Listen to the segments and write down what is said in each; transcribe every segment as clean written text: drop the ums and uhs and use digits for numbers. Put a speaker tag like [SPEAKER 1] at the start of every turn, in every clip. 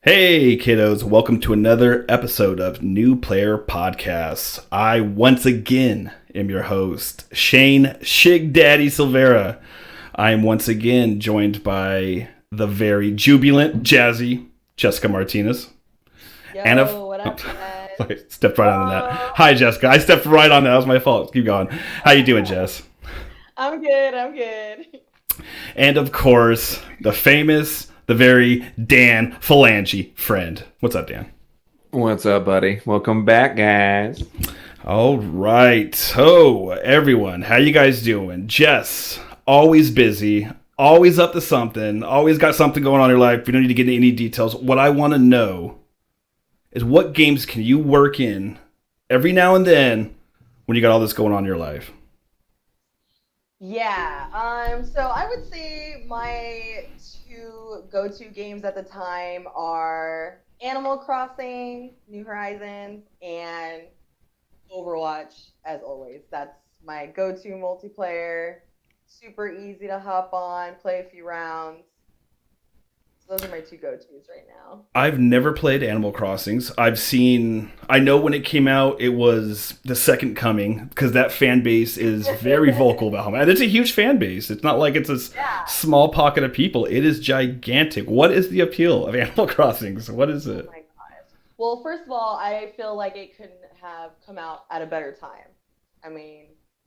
[SPEAKER 1] Hey kiddos, welcome to another episode of New Player Podcasts. I once again am your host, Shane Shig Daddy Silvera. I am once again joined by the very jubilant, jazzy Jessica Martinez.
[SPEAKER 2] Yo, what up, guys?
[SPEAKER 1] Sorry, stepped right on that. Hi Jessica, I stepped right on that. That was my fault. Keep going. How you doing, Jess?
[SPEAKER 2] I'm good.
[SPEAKER 1] And of course, the famous, the very Dan Phalange friend. What's up, Dan?
[SPEAKER 3] What's up, buddy? Welcome back, guys.
[SPEAKER 1] All right. So, everyone, how you guys doing? Jess, always busy, always up to something, always got something going on in your life. We don't need to get into any details. What I want to know is what games can you work in every now and then when you got all this going on in your life?
[SPEAKER 2] Yeah, so I would say my two go-to games at the time are Animal Crossing, New Horizons, and Overwatch, as always. That's my go-to multiplayer. Super easy to hop on, play a few rounds. So those are my two go-tos right now.
[SPEAKER 1] I've never played Animal Crossings. I know when it came out, it was the second coming because that fan base is very vocal about it. And it's a huge fan base. It's not like it's a small pocket of people. It is gigantic. What is the appeal of Animal Crossings? What is it?
[SPEAKER 2] Oh my gosh. Well, first of all, I feel like it couldn't have come out at a better time. I mean,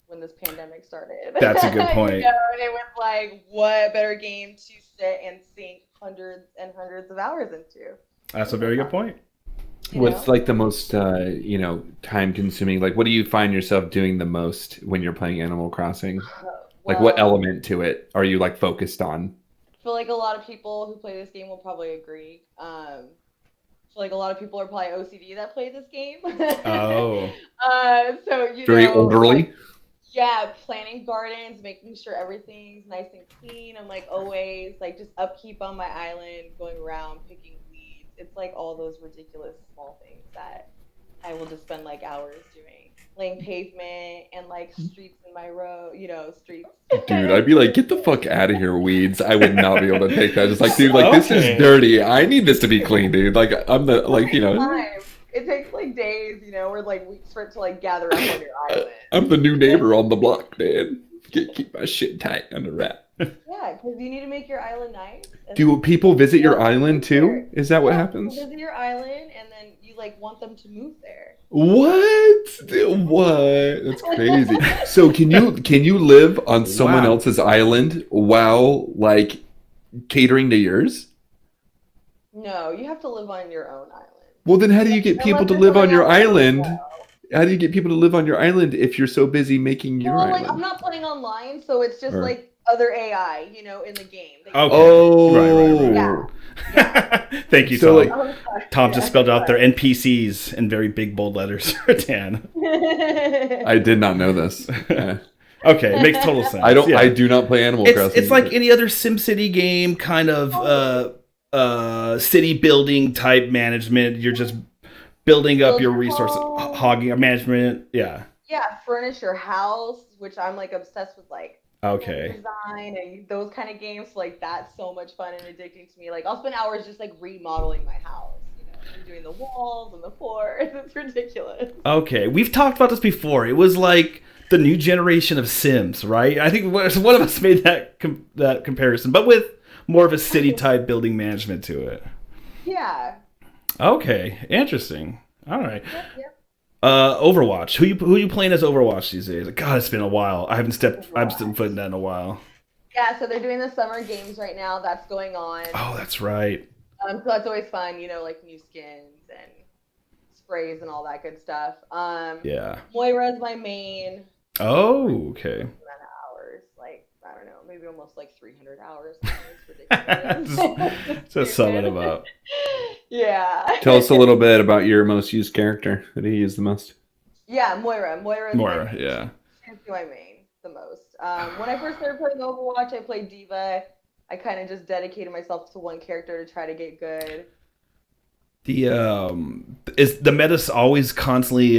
[SPEAKER 2] when this pandemic started.
[SPEAKER 1] That's a good point.
[SPEAKER 2] And it was like, what better game to sit and sink hundreds and hundreds of hours into?
[SPEAKER 1] That's a very good point.
[SPEAKER 3] What's like the most, time consuming? Like, what do you find yourself doing the most when you're playing Animal Crossing? Like, what element to it are you like focused on?
[SPEAKER 2] I feel like a lot of people who play this game will probably agree. I feel like a lot of people are probably OCD that play this game.
[SPEAKER 1] Oh.
[SPEAKER 3] Very orderly.
[SPEAKER 2] Yeah, planting gardens, making sure everything's nice and clean. I'm like always like just upkeep on my island, going around picking weeds. It's like all those ridiculous small things that I will just spend like hours doing. Laying pavement and like streets in my row, streets.
[SPEAKER 3] Dude, I'd be like, get the fuck out of here, weeds. I would not be able to take that. Just like, dude, like this is dirty. I need this to be clean, dude. Like I'm the
[SPEAKER 2] It takes like days, or like weeks for it to like gather up on your island.
[SPEAKER 3] I'm the new neighbor on the block, man. Keep my shit tight under wrap.
[SPEAKER 2] Yeah, because you need to make your island nice.
[SPEAKER 3] Do people visit your island too? Is that what happens?
[SPEAKER 2] People visit your island and then you like want them to move there.
[SPEAKER 3] What? That's crazy. So can you live on someone else's island while like catering to yours?
[SPEAKER 2] No, you have to live on your own island.
[SPEAKER 3] Well, then how do you get people to live on your island? How do you get people to live on your island if you're so busy making your island?
[SPEAKER 2] I'm not playing online, so it's just like other AI, in the game.
[SPEAKER 1] Okay. Oh.
[SPEAKER 2] Right.
[SPEAKER 1] Yeah. Thank you,
[SPEAKER 3] so
[SPEAKER 1] Tom. Tom just spelled out their NPCs in very big bold letters for Dan.
[SPEAKER 3] I did not know this.
[SPEAKER 1] Okay, it makes total sense.
[SPEAKER 3] I do not play Animal Crossing.
[SPEAKER 1] It's like any other SimCity game, kind of city building type management. You're just building up your resources, hogging management. Yeah,
[SPEAKER 2] furnish your house, which I'm like obsessed with, like design and those kind of games. Like that's so much fun and addicting to me. Like I'll spend hours just like remodeling my house, doing the walls and the floors. It's ridiculous.
[SPEAKER 1] Okay, we've talked about this before. It was like the new generation of Sims, right? I think one of us made that comparison, but with more of a city type building management to it.
[SPEAKER 2] Yeah.
[SPEAKER 1] Okay, interesting. All right.
[SPEAKER 2] Yep.
[SPEAKER 1] Overwatch. Who you playing as Overwatch these days? God, it's been a while. I haven't stepped foot in that in a while.
[SPEAKER 2] Yeah, so they're doing the summer games right now. That's going on.
[SPEAKER 1] Oh, that's right.
[SPEAKER 2] So that's always fun, like new skins and sprays and all that good stuff.
[SPEAKER 1] Yeah.
[SPEAKER 2] Moira's my main.
[SPEAKER 1] Oh, okay.
[SPEAKER 2] Hours, like I don't know, maybe almost like 300 hours. It's ridiculous.
[SPEAKER 1] Just sum it up.
[SPEAKER 2] Yeah.
[SPEAKER 3] Tell us a little bit about your most used character. Who do you use the most?
[SPEAKER 2] Yeah, Moira,
[SPEAKER 1] yeah.
[SPEAKER 2] She's my main the most. When I first started playing Overwatch, I played Diva. I kind of just dedicated myself to one character to try to get good.
[SPEAKER 1] The meta's always constantly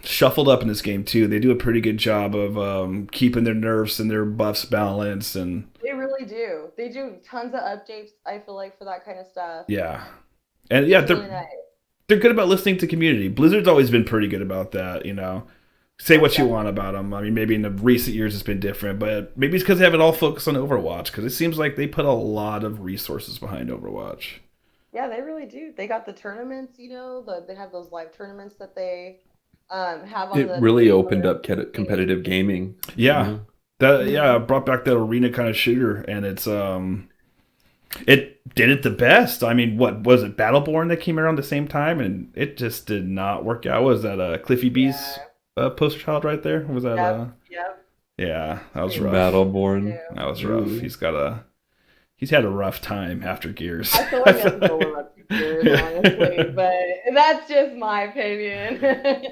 [SPEAKER 1] shuffled up in this game too. They do a pretty good job of keeping their nerfs and their buffs balanced, and
[SPEAKER 2] They really do. They do tons of updates, I feel like, for that kind of stuff.
[SPEAKER 1] yeah, and yeah,
[SPEAKER 2] It's really nice.
[SPEAKER 1] they're good about listening to community. Blizzard's always been pretty good about that, you know. Say what you want about them. I mean, maybe in the recent years it's been different, but maybe it's because they have it all focused on Overwatch. Because it seems like they put a lot of resources behind Overwatch.
[SPEAKER 2] Yeah, they really do. They got the tournaments, you know, they have those live tournaments that they have on
[SPEAKER 3] It
[SPEAKER 2] the
[SPEAKER 3] really
[SPEAKER 2] thing
[SPEAKER 3] opened
[SPEAKER 2] where-
[SPEAKER 3] up competitive gaming.
[SPEAKER 1] Yeah, brought back that arena kind of shooter, and it did it the best. I mean, what was it? Battleborn that came around the same time, and it just did not work out. Was that Cliffy B's poster child right there? Was that?
[SPEAKER 2] Yep.
[SPEAKER 1] Yeah, that was rough.
[SPEAKER 3] Battleborn.
[SPEAKER 2] Yeah.
[SPEAKER 1] That was rough. He's had a rough time after Gears.
[SPEAKER 2] I feel like that's going up to years, honestly, but that's just my opinion.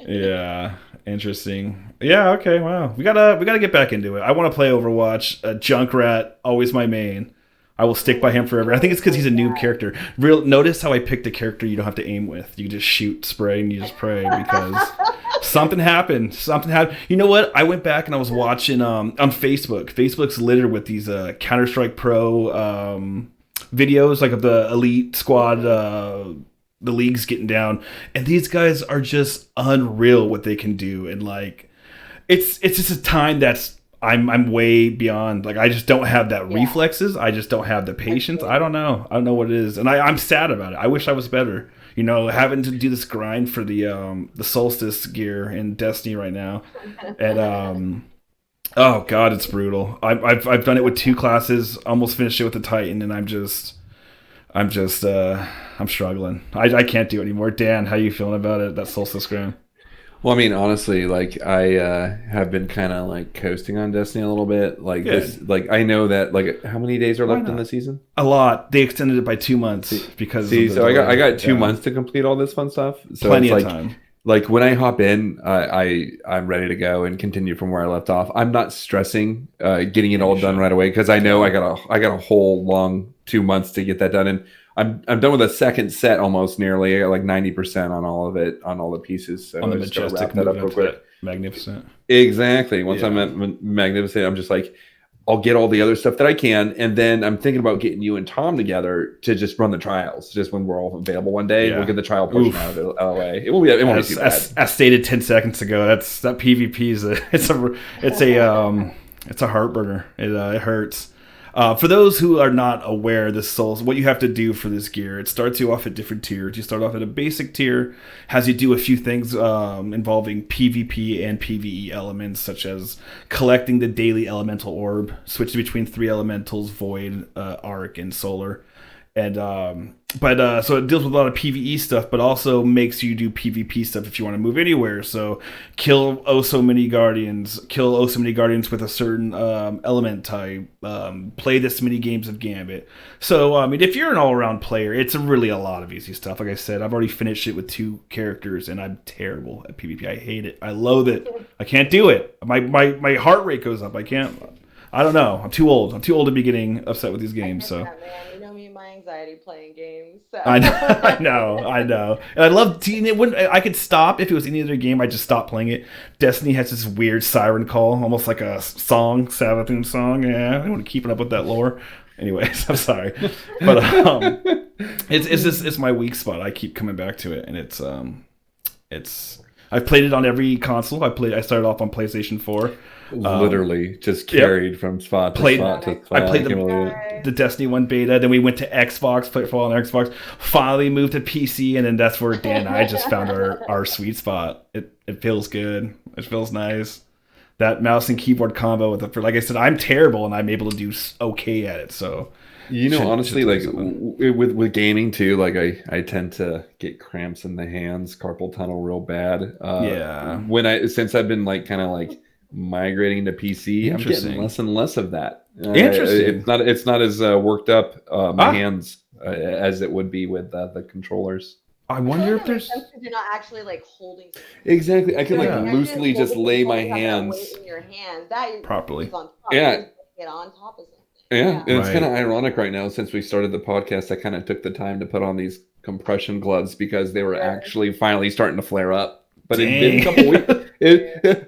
[SPEAKER 1] Yeah, interesting. Yeah, okay, wow. We gotta get back into it. I want to play Overwatch. Junkrat, always my main. I will stick by him forever. I think it's because he's a noob character. Notice how I picked a character you don't have to aim with. You just shoot, spray, and you just pray because something happened. Something happened. You know what? I went back and I was watching on Facebook. Facebook's littered with these Counter-Strike Pro videos, like of the elite squad, the leagues getting down, and these guys are just unreal what they can do. And like, it's just a time that's I'm way beyond. Like, I just don't have that reflexes. I just don't have the patience. I don't know what it is, and I'm sad about it. I wish I was better. You know, having to do this grind for the Solstice gear in Destiny right now, and oh god, it's brutal. I've done it with 2 classes, almost finished it with the Titan, and I'm struggling. I can't do it anymore. Dan, how you feeling about it? That Solstice grind?
[SPEAKER 3] Well, I mean, honestly, like I have been kind of like coasting on Destiny a little bit. Like this, like I know that like how many days are left in the season?
[SPEAKER 1] A lot. They extended it by 2 months because.
[SPEAKER 3] So I got 2 months to complete all this fun stuff. So
[SPEAKER 1] plenty
[SPEAKER 3] it's
[SPEAKER 1] of time.
[SPEAKER 3] Like when I hop in, I'm ready to go and continue from where I left off. I'm not stressing getting it all done right away because I know I got a whole long 2 months to get that done, and I'm done with a second set almost nearly. I got like 90% on all of it, on all the pieces. So
[SPEAKER 1] on the
[SPEAKER 3] I just gotta
[SPEAKER 1] Majestic,
[SPEAKER 3] wrap that up real quick.
[SPEAKER 1] Magnificent.
[SPEAKER 3] Exactly. Once I'm at Magnificent, I'm just like, I'll get all the other stuff that I can, and then I'm thinking about getting you and Tom together to just run the trials. Just when we're all available one day, we'll get the trial portion out of the way. It won't be too bad.
[SPEAKER 1] As stated 10 seconds ago, that PvP is it's a heartburner. It hurts. For those who are not aware of this Souls, what you have to do for this gear, it starts you off at different tiers. You start off at a basic tier, has you do a few things involving PvP and PvE elements, such as collecting the daily elemental orb, switching between 3 elementals, Void, Arc, and Solar. And so it deals with a lot of PvE stuff, but also makes you do PvP stuff if you want to move anywhere. So kill so many guardians with a certain element type, play this many games of Gambit. So I mean, if you're an all-around player, it's really a lot of easy stuff. Like I said, I've already finished it with 2 characters, and I'm terrible at PvP. I hate it. I loathe it. I can't do it. My heart rate goes up. I can't. I don't know. I'm too old. I'm too old to be getting upset with these games. So.
[SPEAKER 2] Man, you know me and my anxiety playing games. So.
[SPEAKER 1] I know. And I love. I could stop if it was any other game. I just stop playing it. Destiny has this weird siren call, almost like a song, Savathun song. Yeah, I want to keep it up with that lore. Anyways, I'm sorry, but it's my weak spot. I keep coming back to it, and it's. I've played it on every console. I started off on PlayStation 4.
[SPEAKER 3] Literally just carried from spot to spot to spot.
[SPEAKER 1] I played the Destiny 1 beta, then we went to Xbox, played for a while on Xbox, finally moved to PC, and then that's where Dan and I just found our sweet spot. It feels good. It feels nice. That mouse and keyboard combo like I said, I'm terrible and I'm able to do okay at it. So
[SPEAKER 3] honestly, like with gaming too, like I tend to get cramps in the hands, carpal tunnel real bad. Since I've been like kind of like migrating to PC, I'm getting less and less of that.
[SPEAKER 1] Interesting.
[SPEAKER 3] It's not as worked up my hands as it would be with the controllers.
[SPEAKER 1] I wonder if there's.
[SPEAKER 2] You're not actually like holding.
[SPEAKER 3] Exactly, I can loosely just lay my hands
[SPEAKER 2] in your hand. That
[SPEAKER 1] properly.
[SPEAKER 2] On top.
[SPEAKER 3] Yeah.
[SPEAKER 2] Get on top of something.
[SPEAKER 3] Yeah, and it's kind of ironic right now since we started the podcast. I kind of took the time to put on these compression gloves because they were
[SPEAKER 2] Yeah.
[SPEAKER 3] actually finally starting to flare up. But it's
[SPEAKER 1] Dang.
[SPEAKER 3] been a couple weeks.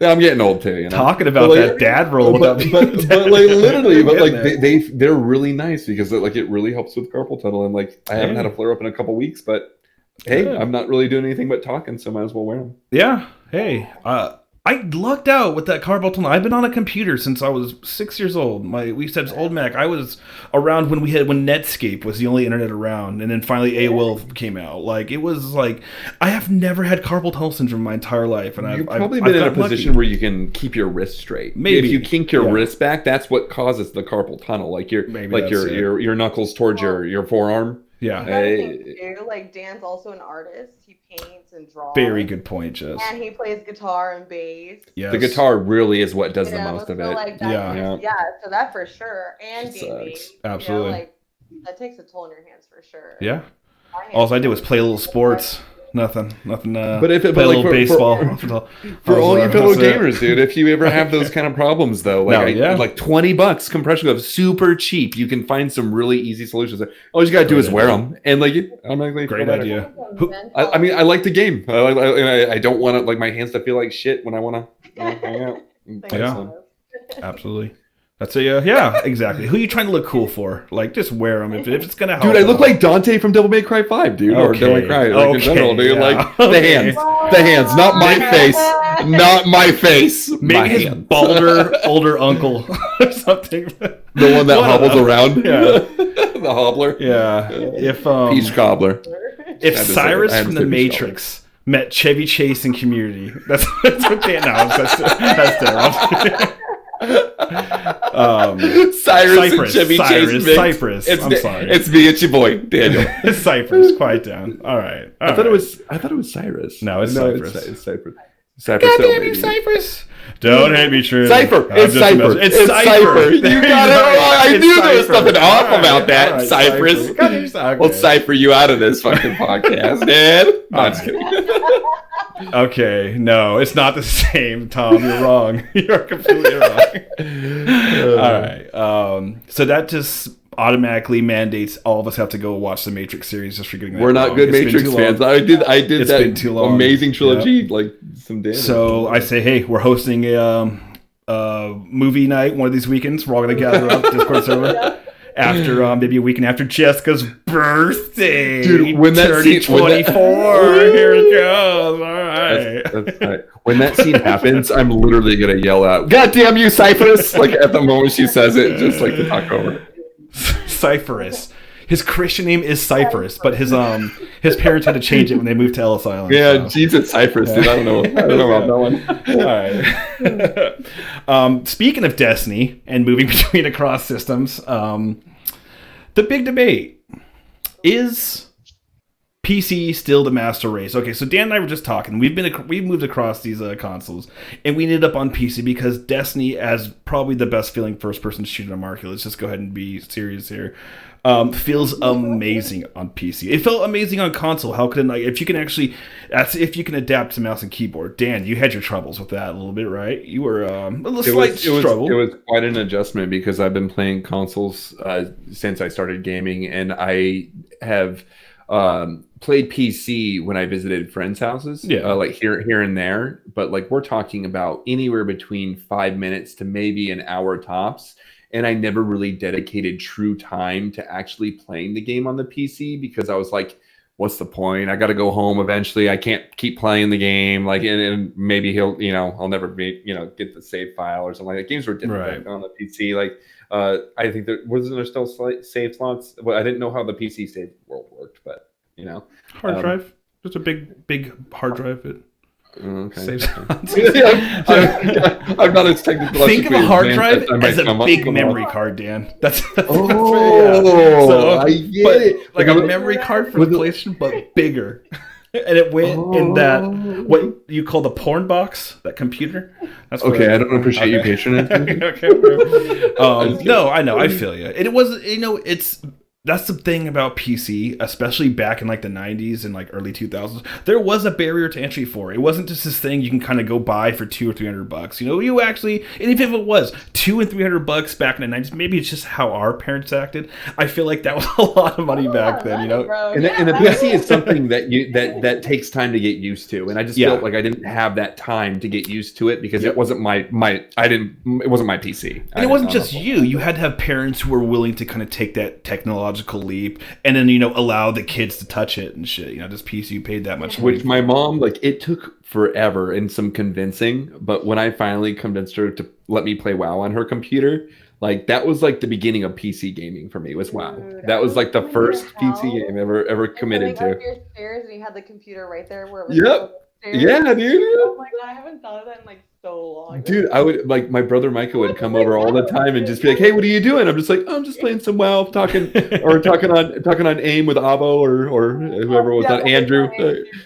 [SPEAKER 3] I'm getting old too, you know.
[SPEAKER 1] Talking about
[SPEAKER 3] But, like,
[SPEAKER 1] that dad roll.
[SPEAKER 3] but like literally, but like
[SPEAKER 1] Getting
[SPEAKER 3] they're really nice because like it really helps with carpal tunnel, and like I haven't had a flare up in a couple weeks, but hey,
[SPEAKER 1] Good.
[SPEAKER 3] I'm not really doing anything but talking, so might as well wear them.
[SPEAKER 1] Yeah. Hey, I lucked out with that carpal tunnel. I've been on a computer since I was 6 years old. We used to have this old Mac. I was around when Netscape was the only internet around, and then finally AOL came out. Like it was like I have never had carpal tunnel syndrome my entire life, and
[SPEAKER 3] You've
[SPEAKER 1] I've
[SPEAKER 3] probably been in a
[SPEAKER 1] gotten
[SPEAKER 3] position
[SPEAKER 1] lucky.
[SPEAKER 3] where you can keep your wrist straight.
[SPEAKER 1] Maybe.
[SPEAKER 3] If you kink your
[SPEAKER 1] Yeah.
[SPEAKER 3] wrist back, that's what causes the carpal tunnel. Like your
[SPEAKER 1] Maybe
[SPEAKER 3] like
[SPEAKER 1] that's
[SPEAKER 3] your
[SPEAKER 1] it.
[SPEAKER 3] your knuckles towards your forearm.
[SPEAKER 1] Yeah.
[SPEAKER 2] You gotta think too, like Dan's also an artist. He paints and draws.
[SPEAKER 1] Very good point, Jess.
[SPEAKER 2] And he plays guitar and bass.
[SPEAKER 1] Yes.
[SPEAKER 3] The guitar really is what does
[SPEAKER 2] You
[SPEAKER 3] the
[SPEAKER 2] know,
[SPEAKER 3] most of
[SPEAKER 2] so
[SPEAKER 3] it.
[SPEAKER 2] like that
[SPEAKER 1] Yeah.
[SPEAKER 2] yeah, so that for sure. And
[SPEAKER 3] It
[SPEAKER 2] gaming.
[SPEAKER 3] sucks.
[SPEAKER 1] Absolutely.
[SPEAKER 2] You know, like that takes a toll on your hands for sure.
[SPEAKER 1] Yeah.
[SPEAKER 2] My hands
[SPEAKER 1] All I did was
[SPEAKER 2] don't
[SPEAKER 1] play a little
[SPEAKER 2] feel
[SPEAKER 1] sports. Nothing.
[SPEAKER 3] But if it-
[SPEAKER 1] play
[SPEAKER 3] but
[SPEAKER 1] a
[SPEAKER 3] like
[SPEAKER 1] little
[SPEAKER 3] for-
[SPEAKER 1] baseball.
[SPEAKER 3] For all you fellow
[SPEAKER 1] That's it.
[SPEAKER 3] gamers, dude, if you ever have those kind of problems, though, like
[SPEAKER 1] No, yeah.
[SPEAKER 3] like $20 compression gloves, super cheap. You can find some really easy solutions. All you gotta do is wear them, and like it automatically
[SPEAKER 1] Great
[SPEAKER 3] feel better.
[SPEAKER 1] idea.
[SPEAKER 2] Who-
[SPEAKER 3] I mean, I like the game. I don't want to like my hands to feel like shit when I want to hang out. and play
[SPEAKER 1] Yeah.
[SPEAKER 3] some.
[SPEAKER 1] Absolutely. That's a yeah, exactly. Who are you trying to look cool for? Like, just wear them if it's gonna help.
[SPEAKER 3] Dude, I look like Dante from Devil May Cry 5, dude, or Devil May Cry like, in general, dude.
[SPEAKER 1] yeah.
[SPEAKER 3] Like the hands, not my face, not my face.
[SPEAKER 1] maybe
[SPEAKER 3] my
[SPEAKER 1] his
[SPEAKER 3] hands.
[SPEAKER 1] balder older uncle or something.
[SPEAKER 3] The one that
[SPEAKER 1] One of
[SPEAKER 3] hobbles
[SPEAKER 1] them.
[SPEAKER 3] around.
[SPEAKER 1] Yeah.
[SPEAKER 3] The hobbler.
[SPEAKER 1] Yeah. If
[SPEAKER 3] Peach cobbler.
[SPEAKER 1] if
[SPEAKER 3] I had to say
[SPEAKER 1] Cyrus
[SPEAKER 3] it. I had
[SPEAKER 1] from
[SPEAKER 3] to
[SPEAKER 1] the
[SPEAKER 3] say Peach
[SPEAKER 1] Matrix met Chevy Chase in Community, that's what Dan. No, that's terrible.
[SPEAKER 3] Cyrus and Chevy Chase mix.
[SPEAKER 1] Cypress.
[SPEAKER 3] It's
[SPEAKER 1] I'm
[SPEAKER 3] me,
[SPEAKER 1] sorry.
[SPEAKER 3] It's me, it's your boy, Daniel.
[SPEAKER 1] It's Cypress. Quiet down. All right.
[SPEAKER 3] I thought it was Cyrus.
[SPEAKER 1] No, it's Cypress.
[SPEAKER 3] It's Cypress. Cypress.
[SPEAKER 1] God damn you, Cypress! Don't hate me, true.
[SPEAKER 3] Cypher. It's Cypher.
[SPEAKER 1] It's
[SPEAKER 3] It's
[SPEAKER 1] Cypher.
[SPEAKER 3] Cypher. You got it wrong. I
[SPEAKER 1] It's
[SPEAKER 3] knew there was
[SPEAKER 1] Cypher.
[SPEAKER 3] something off
[SPEAKER 1] All right,
[SPEAKER 3] about that.
[SPEAKER 1] all right,
[SPEAKER 3] Cypress.
[SPEAKER 1] Cypher.
[SPEAKER 3] We'll cipher you out of this fucking podcast, man. No, I'm just kidding.
[SPEAKER 1] Okay, no, it's not the same, Tom. You're wrong. You're completely wrong. All right. So that just automatically mandates all of us have to go watch the Matrix series just for getting that
[SPEAKER 3] We're not
[SPEAKER 1] wrong.
[SPEAKER 3] good
[SPEAKER 1] It's been
[SPEAKER 3] Matrix
[SPEAKER 1] too
[SPEAKER 3] fans.
[SPEAKER 1] long.
[SPEAKER 3] I did
[SPEAKER 1] It's been
[SPEAKER 3] that
[SPEAKER 1] too long.
[SPEAKER 3] amazing trilogy like some damage.
[SPEAKER 1] So I say, hey, we're hosting a movie night one of these weekends. We're all going to gather up Discord server after maybe a weekend after Jessica's birthday.
[SPEAKER 3] Dude, when that
[SPEAKER 1] turning
[SPEAKER 3] scene- when that-
[SPEAKER 1] 24, here it goes. All right.
[SPEAKER 3] That's right. When that scene happens, I'm literally gonna yell out, "God damn you, Cypress!" Like at the moment she says it, just like to talk over.
[SPEAKER 1] Cypherus. His Christian name is Cypherus, but his parents had to change it when they moved to Ellis Island.
[SPEAKER 3] Yeah,
[SPEAKER 1] so.
[SPEAKER 3] Jesus, Cypress, dude. I don't know about that one.
[SPEAKER 1] All right. Speaking of Destiny and moving between across systems, the big debate is PC still the master race. Okay, so Dan and I were just talking. We've moved across these consoles, and we ended up on PC because Destiny, as probably the best feeling first-person shooter on the market. Let's just go ahead and be serious here. Feels amazing on PC. It felt amazing on console. How could it not? If you can adapt to mouse and keyboard. Dan, you had your troubles with that a little bit, right? You were a slight struggle.
[SPEAKER 3] It was quite an adjustment because I've been playing consoles since I started gaming, and I have played PC when I visited friends' houses, like here and there. But like we're talking about anywhere between 5 minutes to maybe an hour tops. And I never really dedicated true time to actually playing the game on the PC because I was like, what's the point? I got to go home eventually. I can't keep playing the game. Like, and maybe I'll never be, get the save file or something like that. Games were different back on the PC. Like, I think wasn't there still save slots? Well, I didn't know how the PC save world worked, but
[SPEAKER 1] hard drive, just a big hard drive.
[SPEAKER 3] Okay.
[SPEAKER 1] I'm
[SPEAKER 3] I'm not as technical.
[SPEAKER 1] Think of a hard drive as a big memory card, Dan. That's I get it. Like a memory card for the PlayStation, but bigger. And it went in that what you call the porn box, that computer. That's
[SPEAKER 3] okay. I don't appreciate you patronizing.
[SPEAKER 1] Okay. No, I know. I feel you. And it was, it's that's the thing about PC, especially back in like the 90s and like early 2000s. There was a barrier to entry for it. It wasn't just this thing you can kind of go buy for $200 or $300. You know, you actually, and even if it was $200 and $300 back in the 90s, maybe it's just how our parents acted. I feel like that was a lot of money back then, you know.
[SPEAKER 2] Bro.
[SPEAKER 3] And, and the PC is something that that takes time to get used to, and I just felt like I didn't have that time to get used to it because it wasn't it wasn't my PC.
[SPEAKER 1] And it wasn't just you. You had to have parents who were willing to kind of take that technological leap and then, you know, allow the kids to touch it and shit. You know, this PC you paid that much money
[SPEAKER 3] Which my mom, like, it took forever and some convincing, but when I finally convinced her to let me play WoW on her computer, like, that was like the beginning of PC gaming for me, was WoW. That was like the first PC game ever committed to.
[SPEAKER 2] Your stairs and you had the computer right there where it was.
[SPEAKER 3] Yep. Yeah, dude.
[SPEAKER 2] Oh my god, I haven't thought of that in like so long.
[SPEAKER 3] Dude, I would, like, my brother Micah would come over all the time and just be like, "Hey, what are you doing?" I'm just like, "I'm just playing some WoW, talking on AIM with Abo or whoever was on Andrew."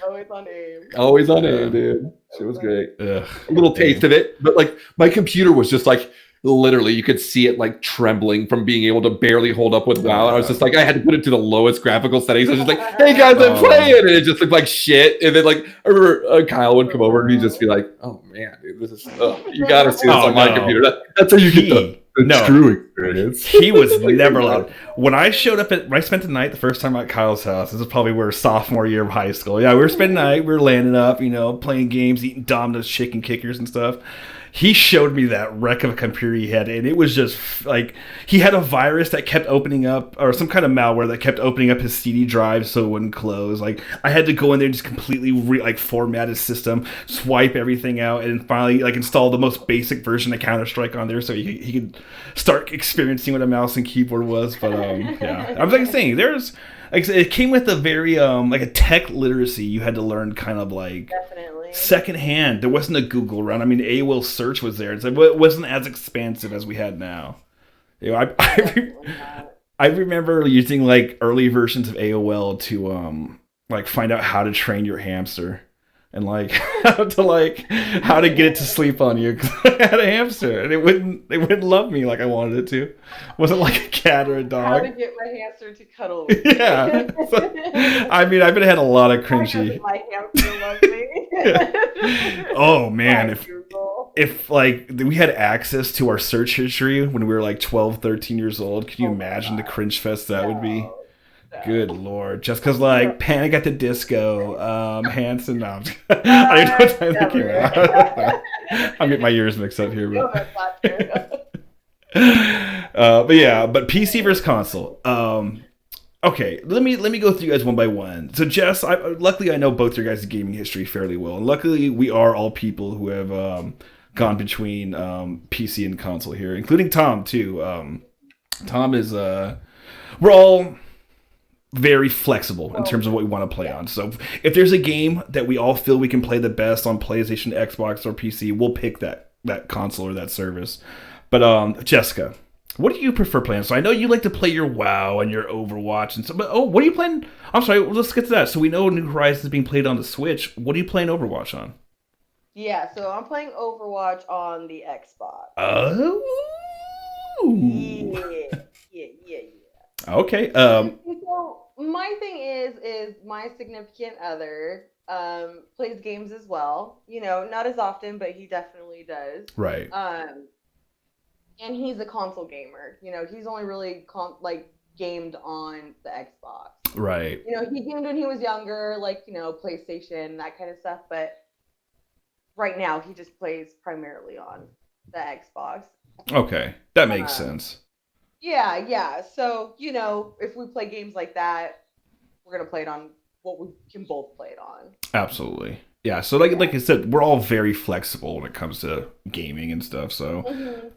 [SPEAKER 2] Always on AIM.
[SPEAKER 3] Always on AIM, dude. It was great.
[SPEAKER 1] Ugh.
[SPEAKER 3] A little taste of it, but like my computer was just like literally you could see it like trembling from being able to barely hold up with WoW. And I was just like, I had to put it to the lowest graphical settings. I was just like, "Hey guys, I'm playing," and it just looked like shit. And then like I remember Kyle would come over and he'd just be like, "Oh man, dude, this is you gotta see this on my computer." That's how you get the true experience.
[SPEAKER 1] He was never allowed. When I showed up when I spent the night the first time at Kyle's house, this is probably where sophomore year of high school. Yeah, we were spending the night, we were landing up, you know, playing games, eating Domino's chicken kickers and stuff. He showed me that wreck of a computer he had, and it was just like he had a virus that kept opening up, or some kind of malware that kept opening up his CD drive so it wouldn't close. Like I had to go in there and just completely format his system, swipe everything out, and finally like install the most basic version of Counter-Strike on there so he could start experiencing what a mouse and keyboard was. But yeah, I was like saying there's. Like it came with a very like a tech literacy you had to learn kind of like
[SPEAKER 2] Definitely.
[SPEAKER 1] secondhand. There wasn't a Google around. I mean, AOL search was there. It wasn't as expansive as we had now. You know, I remember using like early versions of AOL to like find out how to train your hamster. And like how to get it to sleep on you, because I had a hamster and it wouldn't love me like I wanted it to. It wasn't like a cat or a dog.
[SPEAKER 2] How to get my hamster to cuddle with me.
[SPEAKER 1] Yeah. So, I mean, I've had a lot of cringy.
[SPEAKER 2] My hamster loves me.
[SPEAKER 1] Oh man, if like we had access to our search history when we were like 12, 13 years old, could you imagine the cringe fest that would be? Good lord! Just because like Panic at the Disco, Hanson. No, I don't know what time that came out. I'm getting my years mixed up here, but yeah, but PC versus console. Okay, let me go through you guys one by one. So Jess, luckily I know both your guys' gaming history fairly well, and luckily we are all people who have gone between PC and console here, including Tom too. Tom is we're all very flexible in terms of what we want to play on. So if there's a game that we all feel we can play the best on PlayStation, Xbox, or PC, we'll pick that console or that service. But Jessica, what do you prefer playing? So I know you like to play your WoW and your Overwatch and so. But what are you playing? I'm sorry. Let's get to that. So we know New Horizons is being played on the Switch. What are you playing Overwatch on?
[SPEAKER 2] Yeah, so I'm playing Overwatch on the Xbox.
[SPEAKER 1] Oh.
[SPEAKER 2] Yeah.
[SPEAKER 1] Okay.
[SPEAKER 2] So my thing is my significant other plays games as well. You know, not as often, but he definitely does.
[SPEAKER 1] Right.
[SPEAKER 2] And he's a console gamer. You know, he's only really gamed on the Xbox.
[SPEAKER 1] Right.
[SPEAKER 2] You know, he gamed when he was younger, like, you know, PlayStation, that kind of stuff. But right now, he just plays primarily on the Xbox.
[SPEAKER 1] Okay, that makes sense.
[SPEAKER 2] Yeah. So, you know, if we play games like that, we're going to play it on what we can both play it on.
[SPEAKER 1] Absolutely. Yeah, so like I said, we're all very flexible when it comes to gaming and stuff. So,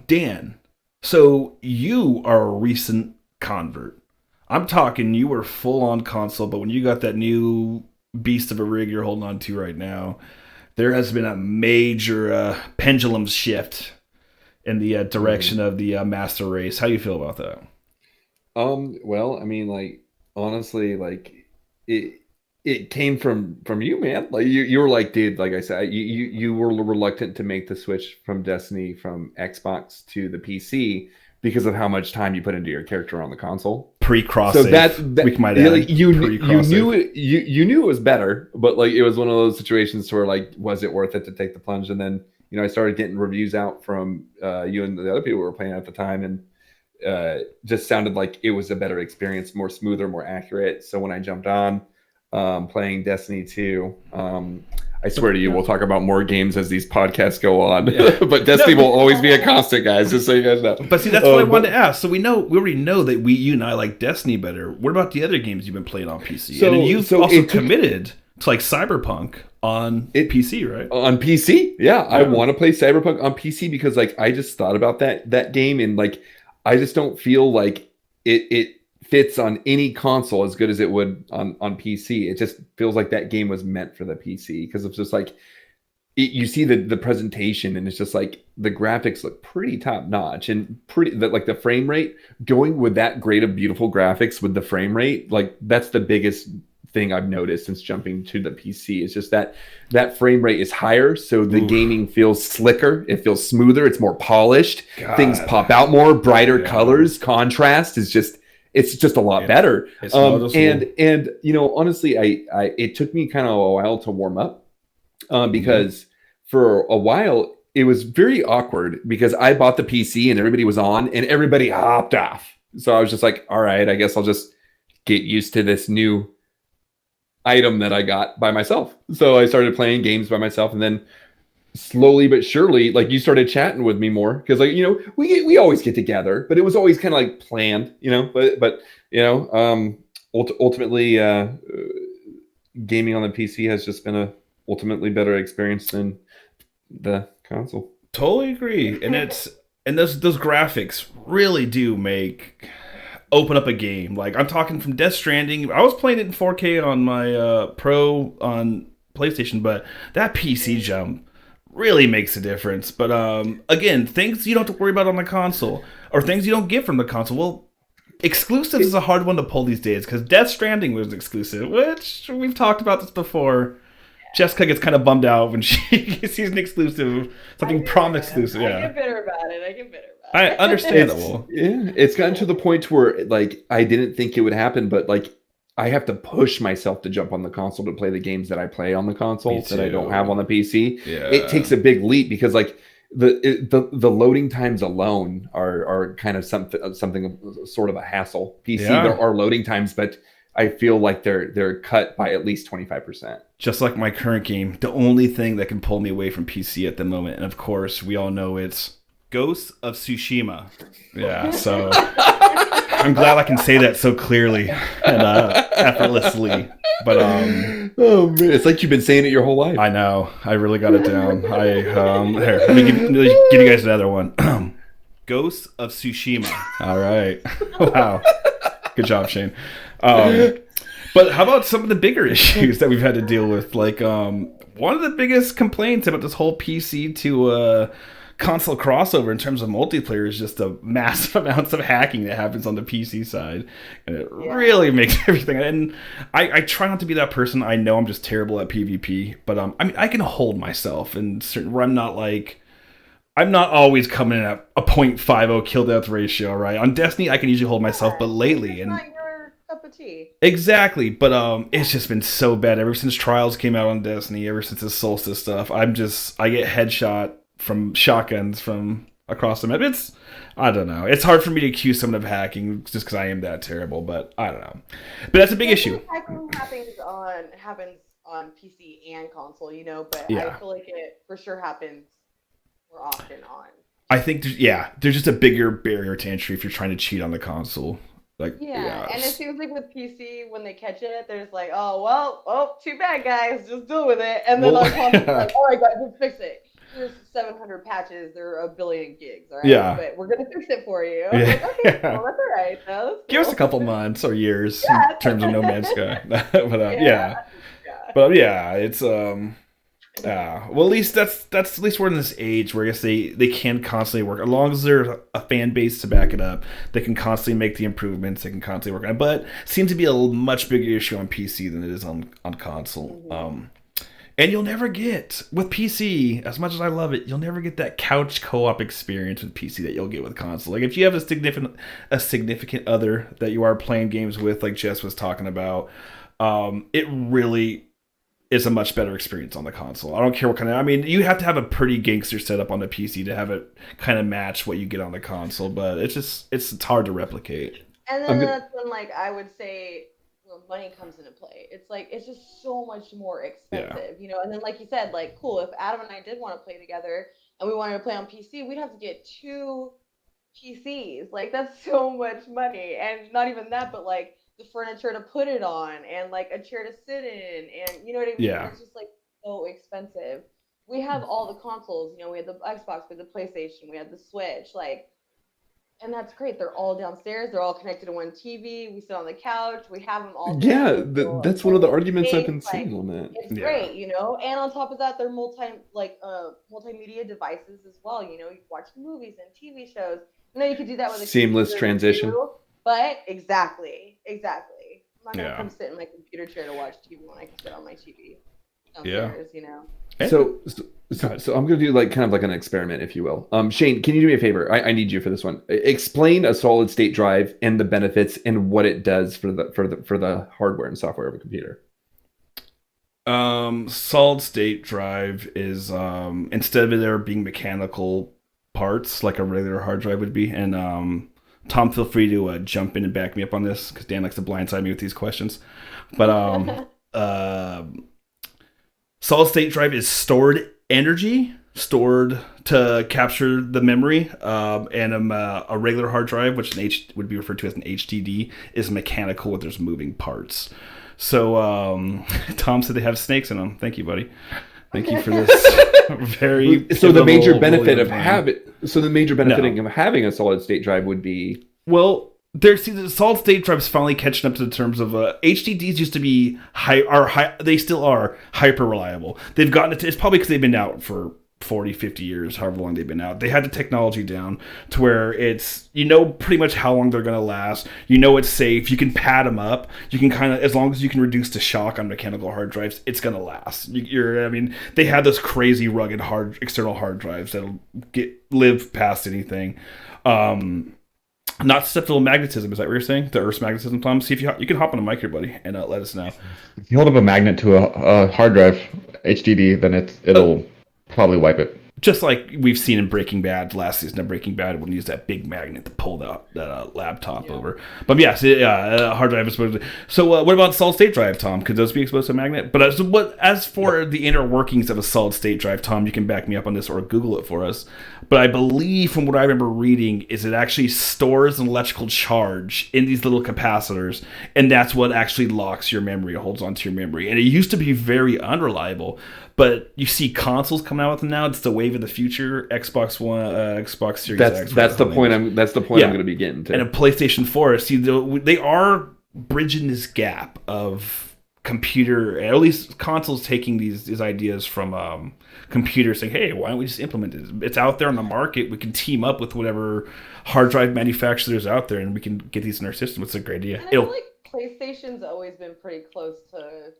[SPEAKER 1] Dan, so you are a recent convert. I'm talking you were full on console, but when you got that new beast of a rig you're holding on to right now, there has been a major pendulum shift in the direction of the master race. How do you feel about that?
[SPEAKER 3] Well, I mean, like, honestly, like it came from you, man. Like you were like, dude, like I said, you were reluctant to make the switch from Destiny from Xbox to the PC because of how much time you put into your character on the console.
[SPEAKER 1] Pre-cross
[SPEAKER 3] So
[SPEAKER 1] save,
[SPEAKER 3] that
[SPEAKER 1] we might
[SPEAKER 3] yeah,
[SPEAKER 1] add.
[SPEAKER 3] like, you
[SPEAKER 1] Pre-cross
[SPEAKER 3] knew
[SPEAKER 1] save.
[SPEAKER 3] it, you knew it was better, but like it was one of those situations where like, was it worth it to take the plunge? And then I started getting reviews out from you and the other people who were playing at the time, and just sounded like it was a better experience, more smoother, more accurate. So when I jumped on playing Destiny 2, I swear to you, we'll talk about more games as these podcasts go on.
[SPEAKER 1] Yeah.
[SPEAKER 3] But Destiny will always be a constant, guys, just so you guys know.
[SPEAKER 1] But see, that's what I wanted to ask. So we already know that you and I like Destiny better. What about the other games you've been playing on PC?
[SPEAKER 3] So-
[SPEAKER 1] and then you've
[SPEAKER 3] so
[SPEAKER 1] also
[SPEAKER 3] it took-
[SPEAKER 1] committed to like Cyberpunk on PC, right?
[SPEAKER 3] On PC, yeah, I want to play Cyberpunk on PC because like I just thought about that game, and like I just don't feel like it fits on any console as good as it would on PC. It just feels like that game was meant for the PC because it's just like you see the presentation, and it's just like the graphics look pretty top notch, and like the frame rate going with that great of beautiful graphics with the frame rate, like that's the biggest thing I've noticed since jumping to the PC. It's just that frame rate is higher, so the gaming feels slicker, it feels smoother, it's more polished.
[SPEAKER 1] God.
[SPEAKER 3] Things pop out more, brighter colors, contrast is just a lot better.
[SPEAKER 1] It's noticeable.
[SPEAKER 3] And honestly, I it took me kind of a while to warm up because for a while it was very awkward because I bought the PC and everybody was on and everybody hopped off. So I was just like, all right, I guess I'll just get used to this new item that I got by myself. So I started playing games by myself, and then slowly but surely, like you started chatting with me more because like we always get together, but it was always kind of like planned, but ultimately gaming on the PC has just been a ultimately better experience than the console.
[SPEAKER 1] Totally agree. And those graphics really do open up a game. Like I'm talking from Death Stranding. I was playing it in 4K on my Pro on PlayStation, but that PC jump really makes a difference. But again, things you don't have to worry about on the console, or things you don't get from the console. Well, exclusives is a hard one to pull these days because Death Stranding was exclusive, which we've talked about this before. Jessica gets kind of bummed out when she sees an exclusive, something prom exclusive. Yeah,
[SPEAKER 2] I get bitter about it.
[SPEAKER 1] Understandable.
[SPEAKER 3] It's gotten to the point where like I didn't think it would happen, but like I have to push myself to jump on the console to play the games that I play on the console that I don't have on the PC.
[SPEAKER 1] Yeah.
[SPEAKER 3] It takes a big leap because like the loading times alone are kind of something sort of a hassle. PC there are loading times, but I feel like they're cut by at least 25%.
[SPEAKER 1] Just like my current game, the only thing that can pull me away from PC at the moment, and of course we all know it's Ghost of Tsushima. Yeah, so I'm glad I can say that so clearly and effortlessly. But
[SPEAKER 3] oh man, it's like you've been saying it your whole life.
[SPEAKER 1] I know, I really got it down. Here, let me give you guys another one. Ghost of Tsushima. All right, wow, good job, Shane. But how about some of the bigger issues that we've had to deal with? Like one of the biggest complaints about this whole PC to console crossover in terms of multiplayer is just the massive amounts of hacking that happens on the PC side, and it really makes everything. And I try not to be that person. I know I'm just terrible at PvP, but I mean I can hold myself and where I'm not always coming in at a 0.50 kill death ratio, right? On Destiny I can usually hold myself, but lately
[SPEAKER 2] it's not your cup of tea.
[SPEAKER 1] Exactly, but it's just been so bad ever since Trials came out on Destiny, ever since the Solstice stuff. I get headshot from shotguns from across the map. I don't know. It's hard for me to accuse someone of hacking just because I am that terrible, but I don't know. But that's a big issue.
[SPEAKER 2] Hacking happens on PC and console, but
[SPEAKER 1] Yeah.
[SPEAKER 2] I feel like it for sure happens more often on.
[SPEAKER 1] I think there's just a bigger barrier to entry if you're trying to cheat on the console. Like
[SPEAKER 2] And it seems like with PC, when they catch it, they're just like, too bad, guys, just deal with it. And then on console, it's like, all right, guys, we'll fix it. Here's 700 patches. There are a billion gigs, all right?
[SPEAKER 1] Yeah.
[SPEAKER 2] But we're going to fix it for you.
[SPEAKER 1] Yeah.
[SPEAKER 2] Like, okay, well, that's all right. That's
[SPEAKER 1] Give us a
[SPEAKER 2] cool.
[SPEAKER 1] couple months or years
[SPEAKER 2] Yeah.
[SPEAKER 1] in terms of No Man's Sky. But
[SPEAKER 2] Yeah.
[SPEAKER 1] But yeah, it's well, at least that's at least we're in this age where I guess they can constantly work as long as there's a fan base to back it up. They can constantly make the improvements. They can constantly work on it. But it seems to be a much bigger issue on PC than it is on console. And you'll never get with PC, as much as I love it, you'll never get that couch co-op experience with PC that you'll get with console. Like if you have a significant other that you are playing games with, like Jess was talking about, it really is a much better experience on the console. I don't care what kind of. I mean, you have to have a pretty gangster setup on the PC to have it kind of match what you get on the console, but it's hard to replicate.
[SPEAKER 2] And then that's when, like, I would say, money comes into play. It's like it's just so much more expensive, you know. And then, like you said, like, cool. If Adam and I did want to play together and we wanted to play on PC, we'd have to get two PCs. Like, that's so much money, and not even that, but like the furniture to put it on, and like a chair to sit in, and you know what I mean.
[SPEAKER 1] Yeah.
[SPEAKER 2] It's just like so expensive. We have all the consoles. You know, we had the Xbox, we had the PlayStation, we had the Switch, like. And that's great. They're all downstairs. They're all connected to one TV. We sit on the couch. We have them all.
[SPEAKER 3] Yeah,
[SPEAKER 2] there.
[SPEAKER 3] that's one of the arguments I've been
[SPEAKER 2] Like,
[SPEAKER 3] seeing on that.
[SPEAKER 2] it's great, you know. And on top of that, they're multimedia devices as well. You know, you can watch movies and TV shows. You know, you could do that with a
[SPEAKER 3] Seamless transition.
[SPEAKER 2] too, but exactly. I'm not gonna come sit in my computer chair to watch TV when I can sit on my TV downstairs. You know.
[SPEAKER 3] So I'm going to do like kind of like an experiment, if you will. Shane, can you do me a favor? I need you for this one. Explain a solid state drive and the benefits and what it does for the hardware and software of a computer.
[SPEAKER 1] Solid state drive is instead of there being mechanical parts like a regular hard drive would be, and Tom, feel free to jump in and back me up on this because Dan likes to blindside me with these questions. But solid state drive is stored energy, stored to capture the memory, and a regular hard drive, which would be referred to as an HDD, is mechanical with there's moving parts. So Tom said they have snakes in them. Thank you, buddy. Thank you for this very.
[SPEAKER 3] So the major benefit of having a solid state drive would be,
[SPEAKER 1] well, the solid state drives finally catching up to the terms of HDDs used to be they still are hyper reliable. They've gotten it's probably because they've been out for 40, 50 years, however long they've been out. They had the technology down to where it's, you know, pretty much how long they're going to last. You know, it's safe. You can pad them up. You can kind of, as long as you can reduce the shock on mechanical hard drives, it's going to last. They have those crazy rugged external hard drives that'll live past anything. Not susceptible to magnetism, is that what you're saying? The Earth's magnetism, Tom? See if you can hop on a mic here, buddy, and let us know.
[SPEAKER 4] If you hold up a magnet to a hard drive, HDD, then it'll probably wipe it.
[SPEAKER 1] Just like we've seen in Breaking Bad, last season of Breaking Bad, when you use that big magnet to pull that laptop over. But yes, hard drive is supposed to. So what about solid state drive, Tom? Could those be exposed to a magnet? But as for the inner workings of a solid state drive, Tom, you can back me up on this or Google it for us. But I believe from what I remember reading is it actually stores an electrical charge in these little capacitors, and that's what actually locks your memory, holds onto your memory. And it used to be very unreliable. But you see consoles coming out with them now. It's the wave of the future. Xbox One, Xbox Series X.
[SPEAKER 3] That's the point. I'm going to be getting to.
[SPEAKER 1] And a PlayStation 4. See, they are bridging this gap of computer, at least consoles taking these ideas from computers, saying, "Hey, why don't we just implement it? It's out there on the market. We can team up with whatever hard drive manufacturers out there, and we can get these in our system." It's a great idea.
[SPEAKER 2] And I feel like PlayStation's always been pretty close to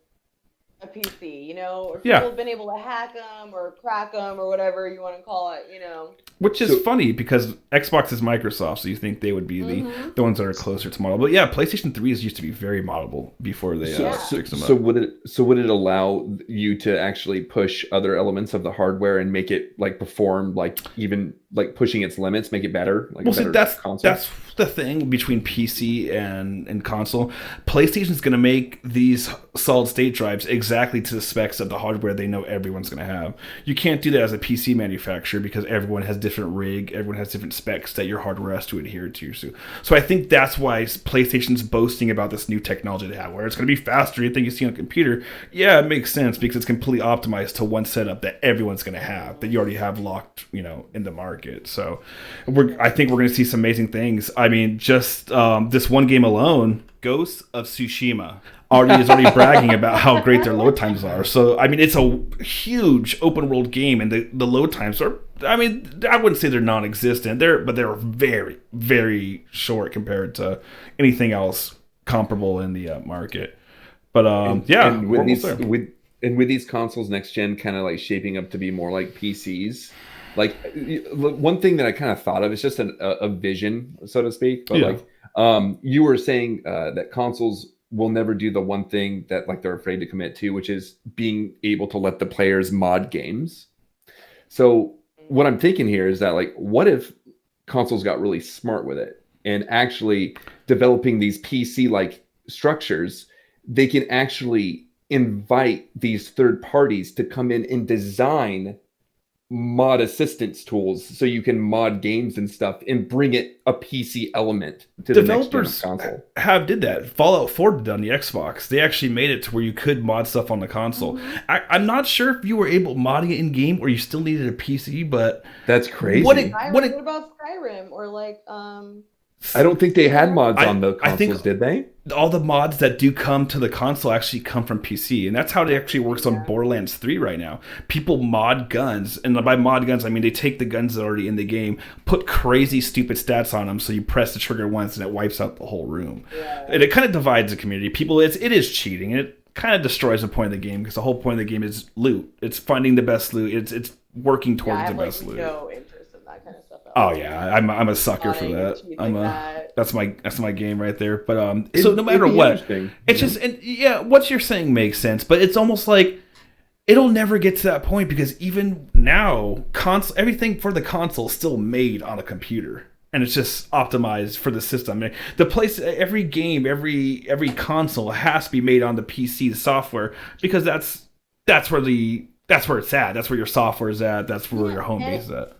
[SPEAKER 2] a PC, you know, or people have been able to hack them or crack them or whatever you want to call it, you know.
[SPEAKER 1] Which is funny because Xbox is Microsoft, so you think they would be the ones that are closer to model. But yeah, PlayStation 3s used to be very moddable before they fixed them up.
[SPEAKER 3] So would it allow you to actually push other elements of the hardware and make it like perform like even like pushing its limits, make it better? Like
[SPEAKER 1] that's the thing between PC and console. PlayStation's going to make these solid state drives exactly to the specs of the hardware they know everyone's going to have. You can't do that as a PC manufacturer because everyone has different rig, everyone has different specs that your hardware has to adhere to. So I think that's why PlayStation's boasting about this new technology they have, where it's going to be faster than anything you see on a computer. Yeah, it makes sense because it's completely optimized to one setup that everyone's going to have, that you already have locked, you know, in the market. So I think we're going to see some amazing things. I mean, just this one game alone, Ghost of Tsushima, is already bragging about how great their load times are. So, I mean, it's a huge open world game, and the load times are, I mean, I wouldn't say they're non-existent, but they're very, very short compared to anything else comparable in the market. But
[SPEAKER 3] and with these consoles next gen kind of like shaping up to be more like PCs, like one thing that I kind of thought of is just a vision, so to speak. But
[SPEAKER 1] Yeah.
[SPEAKER 3] you were saying that consoles will never do the one thing that like they're afraid to commit to, which is being able to let the players mod games. So what I'm thinking here is that like, what if consoles got really smart with it and actually developing these PC like structures, they can actually invite these third parties to come in and design mod assistance tools so you can mod games and stuff and bring it a PC element to the next gen
[SPEAKER 1] Developers
[SPEAKER 3] console.
[SPEAKER 1] did that. Fallout 4 did on the Xbox. They actually made it to where you could mod stuff on the console. I'm not sure if you were able modding it in game or you still needed a PC, but
[SPEAKER 3] That's crazy.
[SPEAKER 2] What about Skyrim or like
[SPEAKER 3] I don't think they had mods on the
[SPEAKER 1] I think
[SPEAKER 3] consoles, did they?
[SPEAKER 1] all the mods that do come to the console actually come from PC, and that's how it actually works on Borderlands 3 right now. People mod guns, and by mod guns I mean they take the guns that are already in the game, put crazy stupid stats on them, so you press the trigger once and it wipes out the whole room. And it kind of divides the community. People, it is cheating, and it kind of destroys the point of the game because the whole point of the game is loot. It's finding the best loot. It's working towards the best loot.
[SPEAKER 2] No interest in that kind of stuff.
[SPEAKER 1] Oh yeah, I'm a sucker for that. That's my game right there. But so no matter what, it's just, and yeah, what you're saying makes sense. But it's almost like it'll never get to that point because even now, everything for the console is still made on a computer, and it's just optimized for the system. I mean, every game, every console has to be made on the PC, the software, because that's where it's at. That's where your software is at. That's where your home base is at.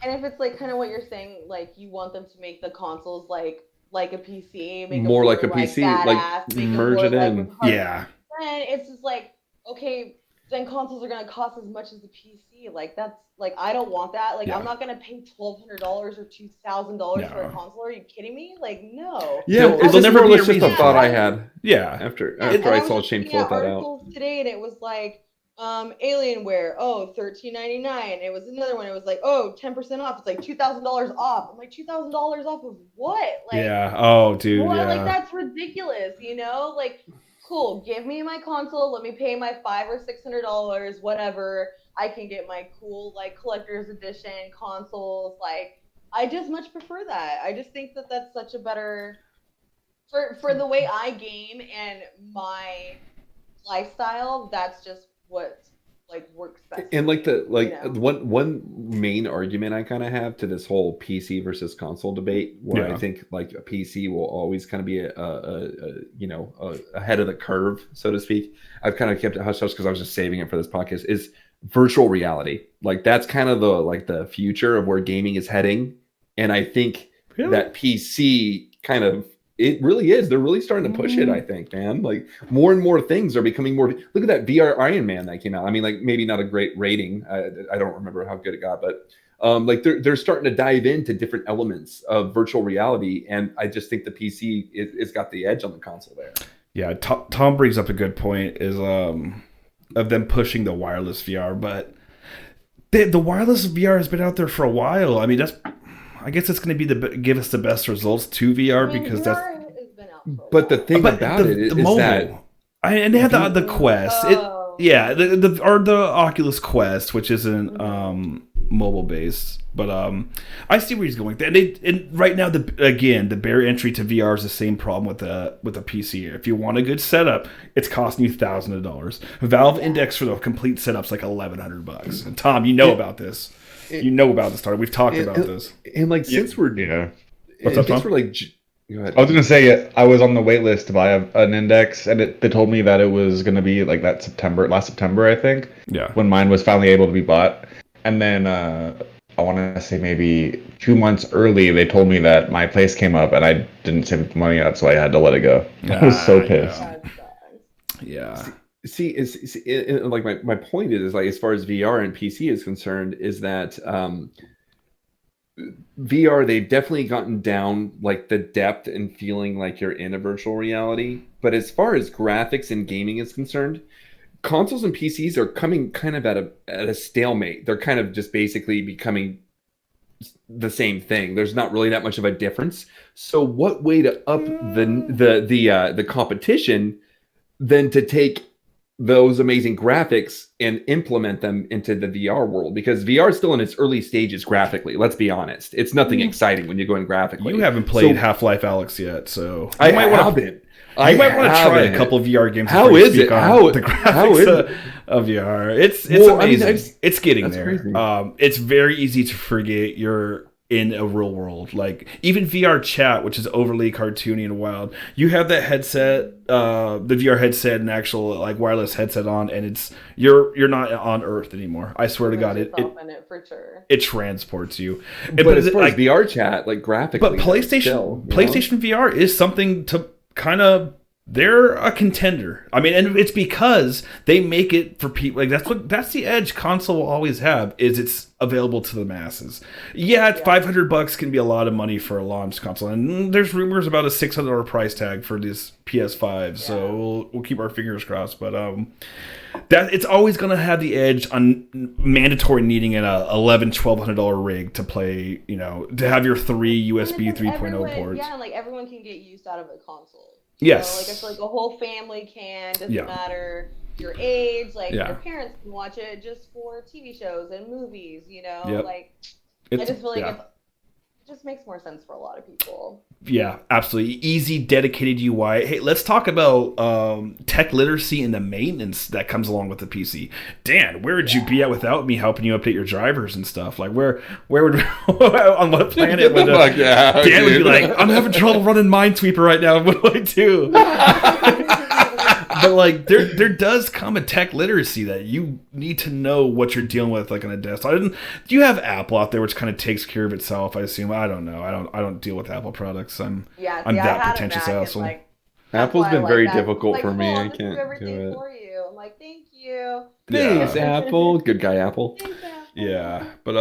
[SPEAKER 2] And if it's like kind of what you're saying, like you want them to make the consoles like a PC, make
[SPEAKER 3] more like a
[SPEAKER 2] badass,
[SPEAKER 3] PC, like merge it in.
[SPEAKER 1] Yeah.
[SPEAKER 2] And it's just like, okay, then consoles are gonna cost as much as the PC. Like that's like I don't want that. Like I'm not gonna pay $1,200 or $2,000 for a console. Are you kidding me? Like no.
[SPEAKER 3] Yeah,
[SPEAKER 1] it'll never be a reason.
[SPEAKER 3] Just a thought I had.
[SPEAKER 1] Yeah.
[SPEAKER 3] After I saw Shane float that out
[SPEAKER 2] today, and it was like. Alienware, $13.99. It was another one. It was like, 10% off. It's like $2,000 off. I'm like, $2,000 off of what? Like,
[SPEAKER 1] yeah. Oh, dude.
[SPEAKER 2] what?
[SPEAKER 1] Yeah.
[SPEAKER 2] Like that's ridiculous. You know, like, cool. Give me my console. Let me pay my $500 or $600. Whatever. I can get my cool like collector's edition consoles. Like, I just much prefer that. I just think that that's such a better for the way I game and my lifestyle. That's just what like works best.
[SPEAKER 3] And like one main argument I kind of have to this whole PC versus console debate, where I think like a PC will always kind of be ahead of the curve, so to speak. I've kind of kept it hush hush because I was just saving it for this podcast. Is virtual reality. Like that's kind of the future of where gaming is heading, and I think that PC kind of. It really is. They're really starting to push it, I think, man. Like more and more things are becoming more. Look at that VR Iron Man that came out. I mean, like maybe not a great rating. I don't remember how good it got, but like they're starting to dive into different elements of virtual reality, and I just think the PC is got the edge on the console there.
[SPEAKER 1] Yeah, Tom brings up a good point. Is of them pushing the wireless VR, but the wireless VR has been out there for a while. I mean, I guess it's going to be give us the best results to VR because
[SPEAKER 2] VR
[SPEAKER 1] that's.
[SPEAKER 3] But the thing about it is
[SPEAKER 1] mobile.
[SPEAKER 3] that
[SPEAKER 1] and they had the Quest. The Oculus Quest, which isn't mobile based, but I see where he's going. And right now, the barrier entry to VR is the same problem with a PC. If you want a good setup, it's costing you thousands of dollars. Valve Index for the complete setup's like $1,100. And Tom, you know about this. You know about the start. We've talked about this.
[SPEAKER 3] And like since we're
[SPEAKER 1] what's up, Tom?
[SPEAKER 3] We're like. Go ahead.
[SPEAKER 4] I was gonna say I was on the wait list to buy an Index, and they told me that it was gonna be like last September, I think.
[SPEAKER 1] Yeah.
[SPEAKER 4] When mine was finally able to be bought, and then I want to say maybe 2 months early, they told me that my place came up, and I didn't save the money up, so I had to let it go. I was so pissed.
[SPEAKER 1] Yeah.
[SPEAKER 3] See, like my point is like as far as VR and PC is concerned, is that VR, they've definitely gotten down like the depth and feeling like you're in a virtual reality. But as far as graphics and gaming is concerned, consoles and PCs are coming kind of at a stalemate. They're kind of just basically becoming the same thing. There's not really that much of a difference. So what way to up the competition than to take those amazing graphics and implement them into the VR world, because VR is still in its early stages graphically. Let's be honest. It's nothing exciting when you go in graphically.
[SPEAKER 1] You haven't played Half-Life Alyx yet, so
[SPEAKER 3] I might want to.
[SPEAKER 1] You might want to try a couple of VR games.
[SPEAKER 3] How is it?
[SPEAKER 1] The graphics of VR? It's amazing. I mean, it's getting there.
[SPEAKER 3] Crazy.
[SPEAKER 1] It's very easy to forget you're in a real world. Like even VR chat, which is overly cartoony and wild. You have that headset, the VR headset, and actual like wireless headset on, and it's you're not on Earth anymore. I swear to God, it
[SPEAKER 2] for sure.
[SPEAKER 1] It transports you.
[SPEAKER 3] But as far as VR chat, like graphically,
[SPEAKER 1] but PlayStation VR is something to kind of. They're a contender. I mean, and it's because they make it for people. Like that's the edge console will always have, is it's available to the masses. Yeah, $500 can be a lot of money for a launch console, and there's rumors about a $600 price tag for this PS5. Yeah. So we'll keep our fingers crossed. But that it's always gonna have the edge on mandatory needing an $1,100-$1,200 rig to play. You know, to have your 3 USB 3.0 ports.
[SPEAKER 2] Yeah, like everyone can get use out of a console.
[SPEAKER 1] Yes.
[SPEAKER 2] So, like I feel like a whole family can. Doesn't matter your age. Like your parents can watch it just for TV shows and movies. You know, like I just feel like it just makes more sense for a lot of people.
[SPEAKER 1] Yeah, absolutely. Easy, dedicated UI. Hey, let's talk about tech literacy and the maintenance that comes along with the PC. Dan, where would you be at without me helping you update your drivers and stuff? Like, where would on what planet would Dan would be like, I'm having trouble running Minesweeper right now. What do I do? But like, there does come a tech literacy that you need to know what you're dealing with, like on a desktop. Do you have Apple out there, which kind of takes care of itself? I assume. I don't know. I don't deal with Apple products. I'm that pretentious asshole.
[SPEAKER 2] Like,
[SPEAKER 3] Apple's been very difficult for me. I can't
[SPEAKER 2] do everything for you. I'm like, thank you.
[SPEAKER 3] Thanks, Apple. Good guy, Apple.
[SPEAKER 2] Thanks, Apple.
[SPEAKER 1] Yeah, but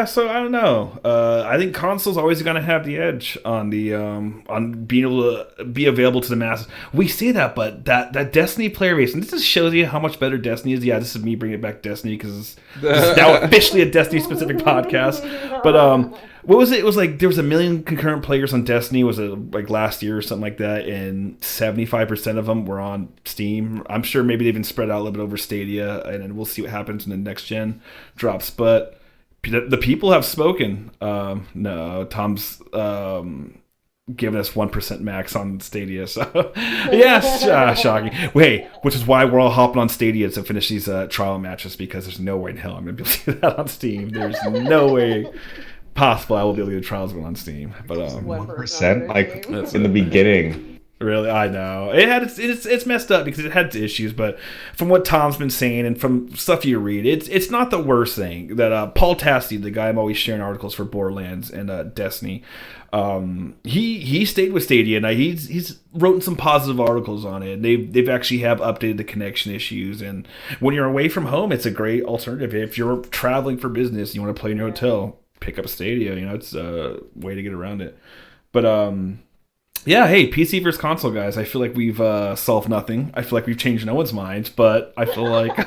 [SPEAKER 1] so I don't know. I think consoles always gonna have the edge on the on being able to be available to the masses. We say that, but that Destiny player base, and this just shows you how much better Destiny is. Yeah, this is me bringing it back Destiny because this is now officially a Destiny specific podcast. But what was it? It was like there was 1 million concurrent players on Destiny. Was it like last year or something like that? And 75% of them were on Steam. I'm sure maybe they've been spread out a little bit over Stadia, and then we'll see what happens when the next gen drops. But the people have spoken. No, Tom's giving us 1% max on Stadia. So yes, shocking. Wait, which is why we're all hopping on Stadia to finish these trial matches, because there's no way in hell I'm gonna be able to do that on Steam. There's no way possible I will be able to do trials on Steam. But
[SPEAKER 4] 1%, like in the beginning.
[SPEAKER 1] Really, I know it's messed up because it had issues. But from what Tom's been saying and from stuff you read, it's not the worst thing. That Paul Tassi, the guy I'm always sharing articles for Borderlands and Destiny, he stayed with Stadia, and he's written some positive articles on it. They've actually have updated the connection issues, and when you're away from home, it's a great alternative. If you're traveling for business, you want to play in your hotel, pick up Stadia. You know, it's a way to get around it. But yeah, hey, PC versus console, guys. I feel like we've solved nothing. I feel like we've changed no one's minds, but I feel like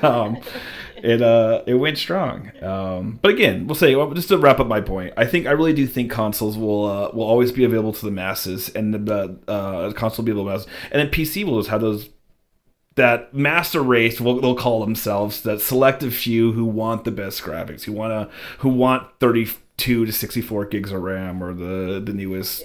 [SPEAKER 1] it went strong. But again, we'll say, just to wrap up my point, I really do think consoles will always be available to the masses, and the console will be able to masses, and then PC will just have that master race, they'll call themselves, that selective few who want the best graphics, who want 32 to 64 gigs of RAM or the newest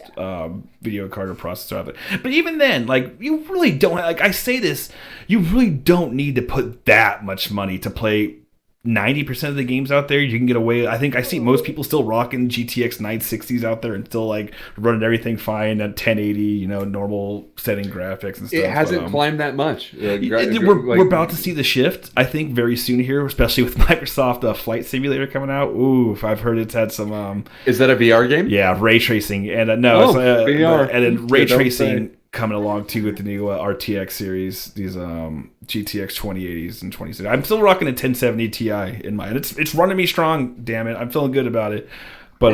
[SPEAKER 1] video card or processor of it. But even then, like, you really don't, like I say this, you really don't need to put that much money to play 90% of the games out there. You can get away. I think I see most people still rocking GTX 960s out there and still like running everything fine at 1080, normal setting graphics and stuff.
[SPEAKER 3] It hasn't climbed that much.
[SPEAKER 1] We're about to see the shift, I think, very soon here, especially with Microsoft Flight Simulator coming out. Ooh, I've heard it's had some. Is
[SPEAKER 3] that a VR game?
[SPEAKER 1] Yeah, ray tracing and VR, and then ray tracing coming along too with the new RTX series, these GTX 2080s and 2060s. I'm still rocking a 1070 Ti in mine. It's running me strong, damn it. I'm feeling good about it. But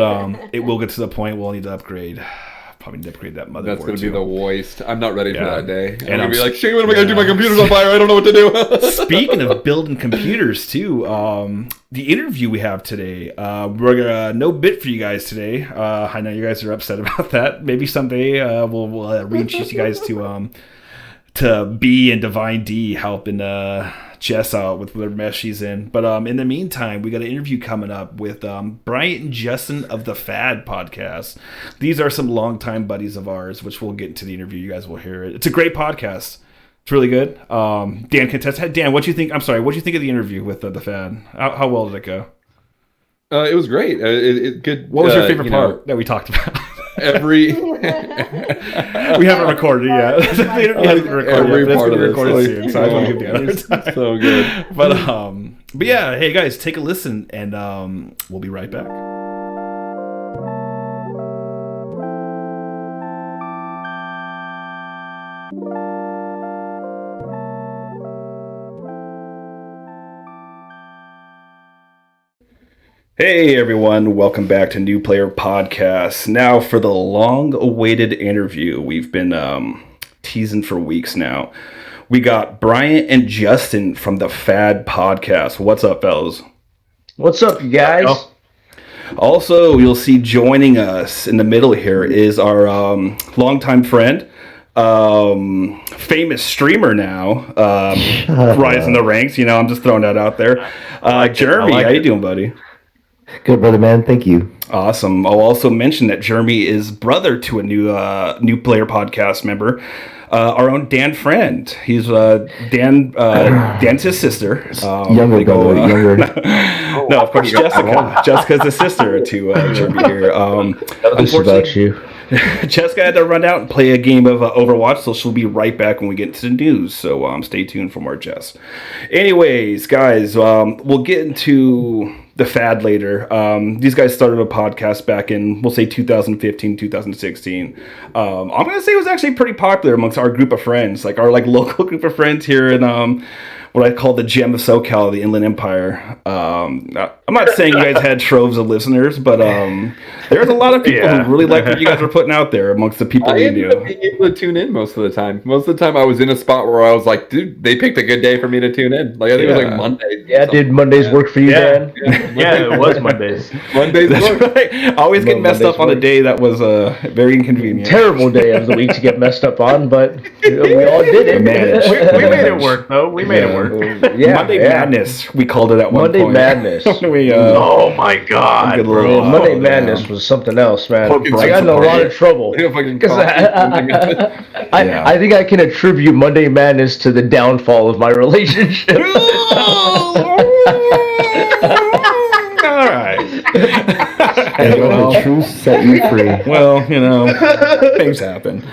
[SPEAKER 1] it will get to the point we'll need to upgrade. Probably need to upgrade that motherboard.
[SPEAKER 3] That's going to be the worst. I'm not ready for that day.
[SPEAKER 1] And
[SPEAKER 3] I'm going to be like, shit, what am I going to do? My computer's on fire. I don't know what to do.
[SPEAKER 1] Speaking of building computers too, the interview we have today, we're gonna no bit for you guys today. I know you guys are upset about that. Maybe someday we'll reintroduce you guys to B and Divine D helping Jess out with whatever mess she's in. But in the meantime, we got an interview coming up with Bryant and Justin of the Fad podcast. These are some longtime buddies of ours, which we'll get into the interview. You guys will hear it. It's a great podcast. It's really good. Dan can test. Dan, what you think? I'm sorry. What you think of the interview with the Fad? How well did it go?
[SPEAKER 3] It was great. Good.
[SPEAKER 1] What was your favorite part that we talked about?
[SPEAKER 3] We
[SPEAKER 1] haven't recorded yet. The interview hasn't been recorded
[SPEAKER 3] every
[SPEAKER 1] yet, but it's
[SPEAKER 3] part
[SPEAKER 1] gonna be
[SPEAKER 3] of
[SPEAKER 1] recorded
[SPEAKER 3] this,
[SPEAKER 1] soon, so I want to give the other time.
[SPEAKER 3] So good.
[SPEAKER 1] But yeah, hey guys, take a listen, and we'll be right back. Hey everyone, welcome back to New Player Podcast. Now for the long-awaited interview we've been teasing for weeks now. We got Bryant and Justin from the Fad podcast. What's up, fellas?
[SPEAKER 5] What's up, you guys?
[SPEAKER 1] Also, you'll see joining us in the middle here is our longtime friend, famous streamer now, rising the ranks. You know, I'm just throwing that out there. Jeremy, how you doing, buddy?
[SPEAKER 5] Good, brother, man. Thank you.
[SPEAKER 1] Awesome. I'll also mention that Jeremy is brother to a new player podcast member, our own Dan Friend. He's Dan's his sister.
[SPEAKER 5] Younger, brother. Younger.
[SPEAKER 1] No, of course, Jessica. Jessica's the sister to Jeremy here.
[SPEAKER 5] This is about you.
[SPEAKER 1] Jessica had to run out and play a game of Overwatch, so she'll be right back when we get into the news. So stay tuned for more Jess. Anyways, guys, we'll get into the Fad later. These guys started a podcast back in, we'll say 2015, 2016. I'm going to say it was actually pretty popular amongst our group of friends, like our local group of friends here in what I call the gem of SoCal, the Inland Empire. I'm not saying you guys had troves of listeners, but there's a lot of people who really like what you guys were putting out there amongst the people we knew.
[SPEAKER 3] I ended up being able to tune in most of the time. Most of the time I was in a spot where I was like, dude, they picked a good day for me to tune in. Like, I think it was like Monday.
[SPEAKER 5] Yeah, did Mondays work for you, Dan?
[SPEAKER 6] Yeah, it was Mondays.
[SPEAKER 3] Mondays
[SPEAKER 1] That's
[SPEAKER 3] work.
[SPEAKER 1] right. Always get messed up on a day that was very inconvenient.
[SPEAKER 5] Terrible day of the week to get messed up on, but we all did it.
[SPEAKER 1] Managed.
[SPEAKER 6] We made it work, though. We made it work.
[SPEAKER 5] Yeah,
[SPEAKER 1] Monday Madness, we called it at one
[SPEAKER 5] Monday
[SPEAKER 1] point.
[SPEAKER 5] Madness.
[SPEAKER 6] Oh my God,
[SPEAKER 1] Good
[SPEAKER 6] bro.
[SPEAKER 1] little-
[SPEAKER 5] Monday
[SPEAKER 1] Oh,
[SPEAKER 5] Madness
[SPEAKER 1] damn.
[SPEAKER 5] was something else, man.
[SPEAKER 3] Fucking
[SPEAKER 5] I got in a lot of trouble.
[SPEAKER 3] Fucking
[SPEAKER 5] Because
[SPEAKER 3] coffee.
[SPEAKER 5] I think I can attribute Monday Madness to the downfall of my relationship.
[SPEAKER 1] All right.
[SPEAKER 5] The truth set you free.
[SPEAKER 1] Well, you know, things happen.